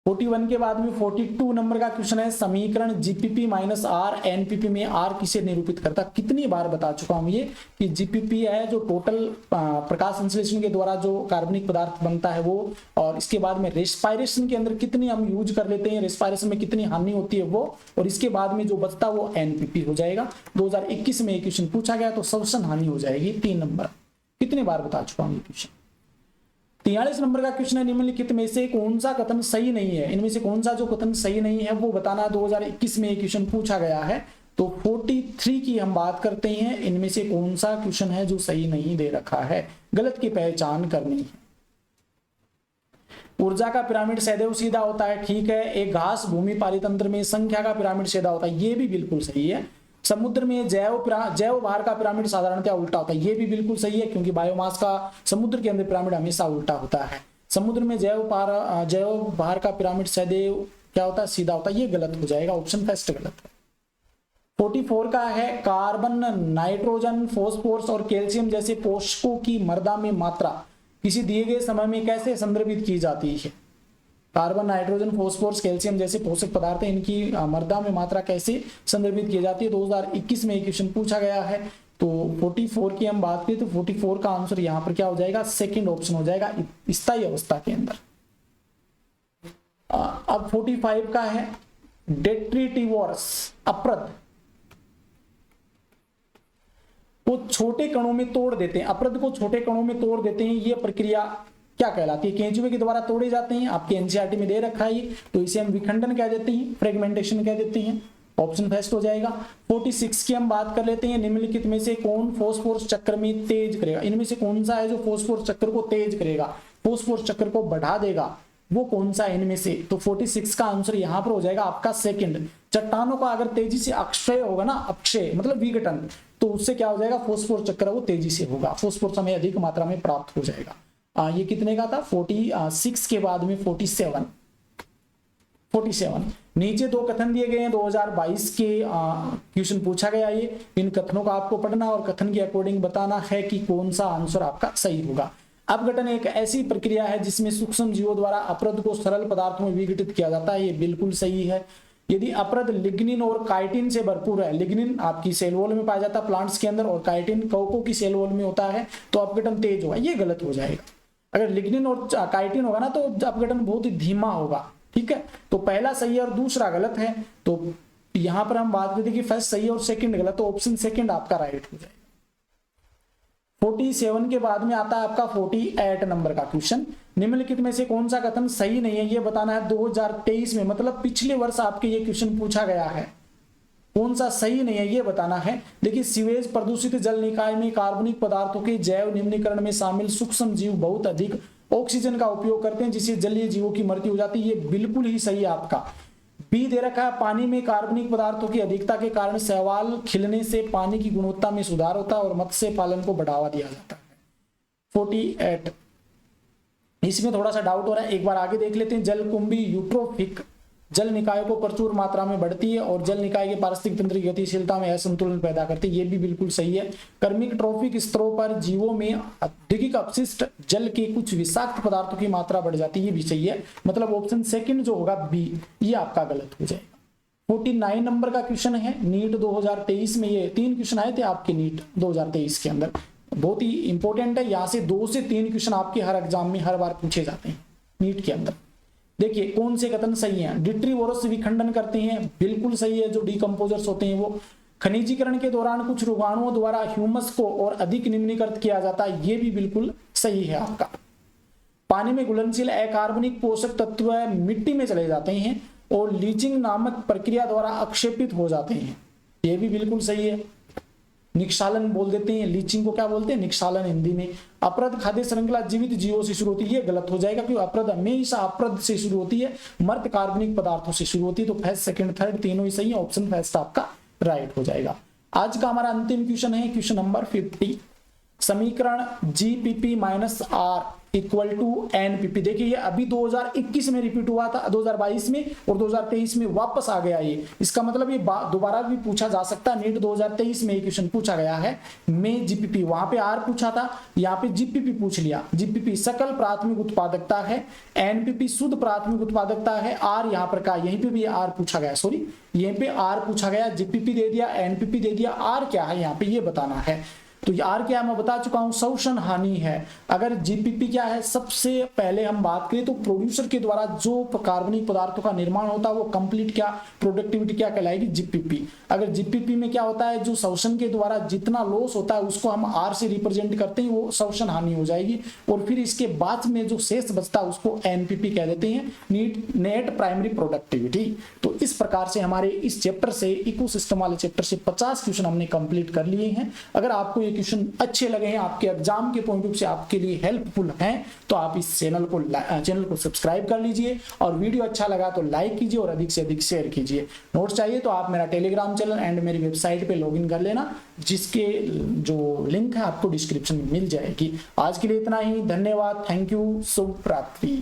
41 के बाद में 42 नंबर का क्वेश्चन है, समीकरण जीपीपी माइनस आर एनपीपी में आर किसे निरूपित करता। कितनी बार बता चुका हूं ये कि जीपीपी है जो टोटल प्रकाश संश्लेषण के द्वारा जो कार्बनिक पदार्थ बनता है वो, और इसके बाद में रेस्पिरेशन के अंदर कितनी हम यूज कर लेते हैं, रेस्पिरेशन में कितनी हानि होती है वो, और इसके बाद में जो बचता वो एनपीपी हो जाएगा। 2021 में क्वेश्चन पूछा गया तो श्वसन हानि हो जाएगी 3 नंबर। कितनी बार बता चुका हूं ये क्वेश्चन। 43 नंबर का क्वेश्चन है, निम्नलिखित में से कौन सा कथन सही नहीं है। इनमें से कौन सा जो कथन सही नहीं है वो बताना। 2021 में क्वेश्चन पूछा गया है। तो 43 की हम बात करते हैं, इनमें से कौन सा क्वेश्चन है जो सही नहीं दे रखा है, गलत की पहचान करनी है। ऊर्जा का पिरामिड सदैव सीधा होता है, ठीक है। एक घास भूमि पारितंत्र में संख्या का पिरामिड सीधा होता है, ये भी बिल्कुल सही है। समुद्र में जैव भार का पिरामिड साधारणतः उल्टा होता है, ये भी बिल्कुल सही है, क्योंकि बायोमास का समुद्र के अंदर पिरामिड हमेशा उल्टा होता है। समुद्र में जैव भार का पिरामिड सदैव क्या होता है, सीधा होता है, ये गलत हो जाएगा, ऑप्शन फर्स्ट गलत है। 44 का है, कार्बन नाइट्रोजन फॉस्फोरस और कैल्शियम जैसे पोषकों की मृदा में मात्रा किसी दिए गए समय में कैसे संदर्भित की जाती है। कार्बन नाइट्रोजन फॉस्फोरस कैल्शियम जैसे पोषक पदार्थ हैं, इनकी मृदा में मात्रा कैसे संदर्भित की जाती है। 2021 में क्वेश्चन पूछा गया है। तो 44 की हम बात करें तो 44 का आंसर यहाँ पर क्या हो जाएगा, सेकंड ऑप्शन हो जाएगा, स्थायी अवस्था के अंदर। अब 45 का है, डेट्रिटिवोरस अपरद को छोटे कणों में तोड़ देते हैं, अपरद को छोटे कणों में तोड़ देते हैं, ये प्रक्रिया क्या कहलाती है। केंचुए के द्वारा तोड़े जाते हैं, आपके एनसीईआरटी में दे रखा है, तो इसे हम विखंडन कह देते हैं, फ्रेगमेंटेशन कह देते हैं, ऑप्शन फर्स्ट हो जाएगा। 46 की हम बात कर लेते हैं, निम्नलिखित में से कौन फॉस्फोरस चक्र में तेज करेगा। इनमें से कौन सा है जो फॉस्फोरस चक्र को तेज करेगा, फॉस्फोरस चक्र को बढ़ा देगा, वो कौन सा है इनमें से। तो 46 का आंसर यहां पर हो जाएगा आपका सेकंड, चट्टानों का अगर तेजी से अक्षय होगा ना, अक्षय मतलब विघटन, तो उससे क्या हो जाएगा, फॉस्फोरस चक्र वो तेजी से होगा, फॉस्फोरस हमें अधिक मात्रा में प्राप्त हो जाएगा। ये कितने का था, 46 के बाद में 47। नीचे दो कथन दिए गए हैं 2022 के क्वेश्चन पूछा गया ये, इन कथनों का आपको पढ़ना और कथन के अकॉर्डिंग बताना है कि कौन सा आंसर आपका सही होगा। अपघटन एक ऐसी प्रक्रिया है जिसमें सूक्ष्म जीवों द्वारा अपरद को सरल पदार्थों में विघटित किया जाता है, ये बिल्कुल सही है। यदि अपरद लिग्निन और काइटिन से भरपूर है, लिग्निन आपकी सेल वॉल में पाया जाता है प्लांट्स के अंदर, और काइटिन कवकों की सेल वॉल में होता है, तो अपघटन तेज होगा, ये गलत हो जाएगा। अगर लिग्निन और काइटिन होगा ना तो अपघटन बहुत ही धीमा होगा, ठीक है। तो पहला सही है और दूसरा गलत है, तो यहां पर हम बात करते हैं कि फर्स्ट सही है और सेकंड गलत, तो ऑप्शन सेकंड आपका राइट हो जाएगा। 47 के बाद में आता है आपका 48 नंबर का क्वेश्चन, निम्नलिखित में से कौन सा कथन सही नहीं है, ये बताना है। 2023 में, मतलब पिछले वर्ष आपके ये क्वेश्चन पूछा गया है, कौन सा सही नहीं है ये बताना है। देखिए, सीवेज प्रदूषित जल निकाय में कार्बनिक पदार्थों के जैव निम्नीकरण में शामिल सूक्ष्म जीव बहुत अधिक ऑक्सीजन का उपयोग करते हैं, जिससे जलीय जीवों की मृत्यु हो जाती है, ये बिल्कुल ही सही है आपका। बी दे रखा है, पानी में कार्बनिक पदार्थों की अधिकता के कारण शैवाल खिलने से पानी की गुणवत्ता में सुधार होता है और मत्स्य पालन को बढ़ावा दिया जाता है। 48 इसमें थोड़ा सा डाउट हो रहा है, एक बार आगे देख लेते हैं। जलकुंभी यूट्रोफिक जल निकायों को प्रचुर मात्रा में बढ़ती है और जल निकाय के पारिस्थितिक तंत्र की गतिशीलता में असंतुलन पैदा करती है, ये भी बिल्कुल सही है। कर्मिक ट्रॉफिक स्तरों पर जीवों में औद्योगिक अपशिष्ट जल के कुछ विषाक्त पदार्थों की मात्रा बढ़ जाती है, ये भी सही है। मतलब ऑप्शन सेकंड जो होगा बी, ये आपका गलत हो जाएगा। 49 नंबर का क्वेश्चन है, नीट 2023 में ये 3 क्वेश्चन आए थे आपके नीट 2023 के अंदर, बहुत ही इंपॉर्टेंट है। यहाँ से 2 से 3 क्वेश्चन आपके हर एग्जाम में हर बार पूछे जाते हैं नीट के अंदर। देखिए कौन से कथन सही हैं। डिट्रीवोरस विखंडन करते हैं, बिल्कुल सही है। जो डिकम्पोजर्स होते हैं वो। खनिजीकरण के दौरान कुछ रोगाणुओं द्वारा ह्यूमस को और अधिक निम्नीकृत किया जाता है, ये भी बिल्कुल सही है आपका। पानी में घुलनशील अकार्बनिक पोषक तत्व मिट्टी में चले जाते हैं और लीचिंग नामक प्रक्रिया द्वारा अक्षेपित हो जाते हैं, ये भी बिल्कुल सही है। निक्षालन बोल देते हैं, लीचिंग को क्या बोलते हैं, निक्षालन हिंदी में। अपरद खाद्य श्रृंखला जीवित जीवों से शुरू होती है, ये गलत हो जाएगा क्योंकि अपरद हमेशा अपरद से शुरू होती है, मर्द कार्बनिक पदार्थों से शुरू होती है। तो फर्स्ट सेकंड थर्ड तीनों ही सही है, ऑप्शन फर्स्ट आपका राइट हो जाएगा। आज का हमारा अंतिम क्वेश्चन है क्वेश्चन नंबर 50। समीकरण GPP minus R equal to NPP। देखिए ये अभी 2021 में रिपीट हुआ था, 2022 में और 2023 में वापस आ गया ये। इसका मतलब ये दोबारा भी पूछा जा सकता है। नीट 2023 में ये क्वेश्चन पूछा गया है में GPP, वहां पे R पूछा था, यहाँ पे GPP पूछ लिया। GPP सकल प्राथमिक उत्पादकता है, NPP शुद्ध प्राथमिक उत्पादकता है, R यहाँ पर का, यहीं पे भी R पूछा गया, सॉरी यहीं पे R पूछा गया, GPP दे दिया, NPP दे दिया, R क्या है यहाँ पे ये बताना है। तो यार क्या मैं बता चुका हूं, शोषण हानि है। अगर जीपीपी क्या है, सबसे पहले हम बात करें तो प्रोड्यूसर के द्वारा जो कार्बनिक पदार्थों का निर्माण होता है वो कंप्लीट क्या प्रोडक्टिविटी क्या कहलाएगी, जीपीपी। अगर जीपीपी में क्या होता है, जो शोषण के द्वारा जितना लॉस होता है उसको हम आर से रिप्रेजेंट करते हैं, वो शोषण हानि हो जाएगी। और फिर इसके बाद में जो शेष बचता है उसको एनपीपी कह देते हैं, नेट प्राइमरी प्रोडक्टिविटी। तो इस प्रकार से हमारे इस चैप्टर से, इकोसिस्टम वाले चैप्टर से 50 क्वेश्चन हमने कंप्लीट कर लिए हैं। अगर आपको क्वेश्चन अच्छे लगे हैं, आपके एग्जाम के पॉइंट ऑफ से आपके लिए हेल्पफुल हैं, तो आप इस चैनल को सब्सक्राइब कर लीजिए और वीडियो अच्छा लगा तो लाइक कीजिए और अधिक से अधिक शेयर कीजिए। नोट्स चाहिए तो आप मेरा टेलीग्राम चैनल एंड मेरी वेबसाइट पे लॉगिन कर लेना, जिसके जो लिंक है आपको डिस्क्रिप्शन में मिल जाएगी। आज के लिए इतना ही, धन्यवाद, थैंक यू, शुभ रात्रि।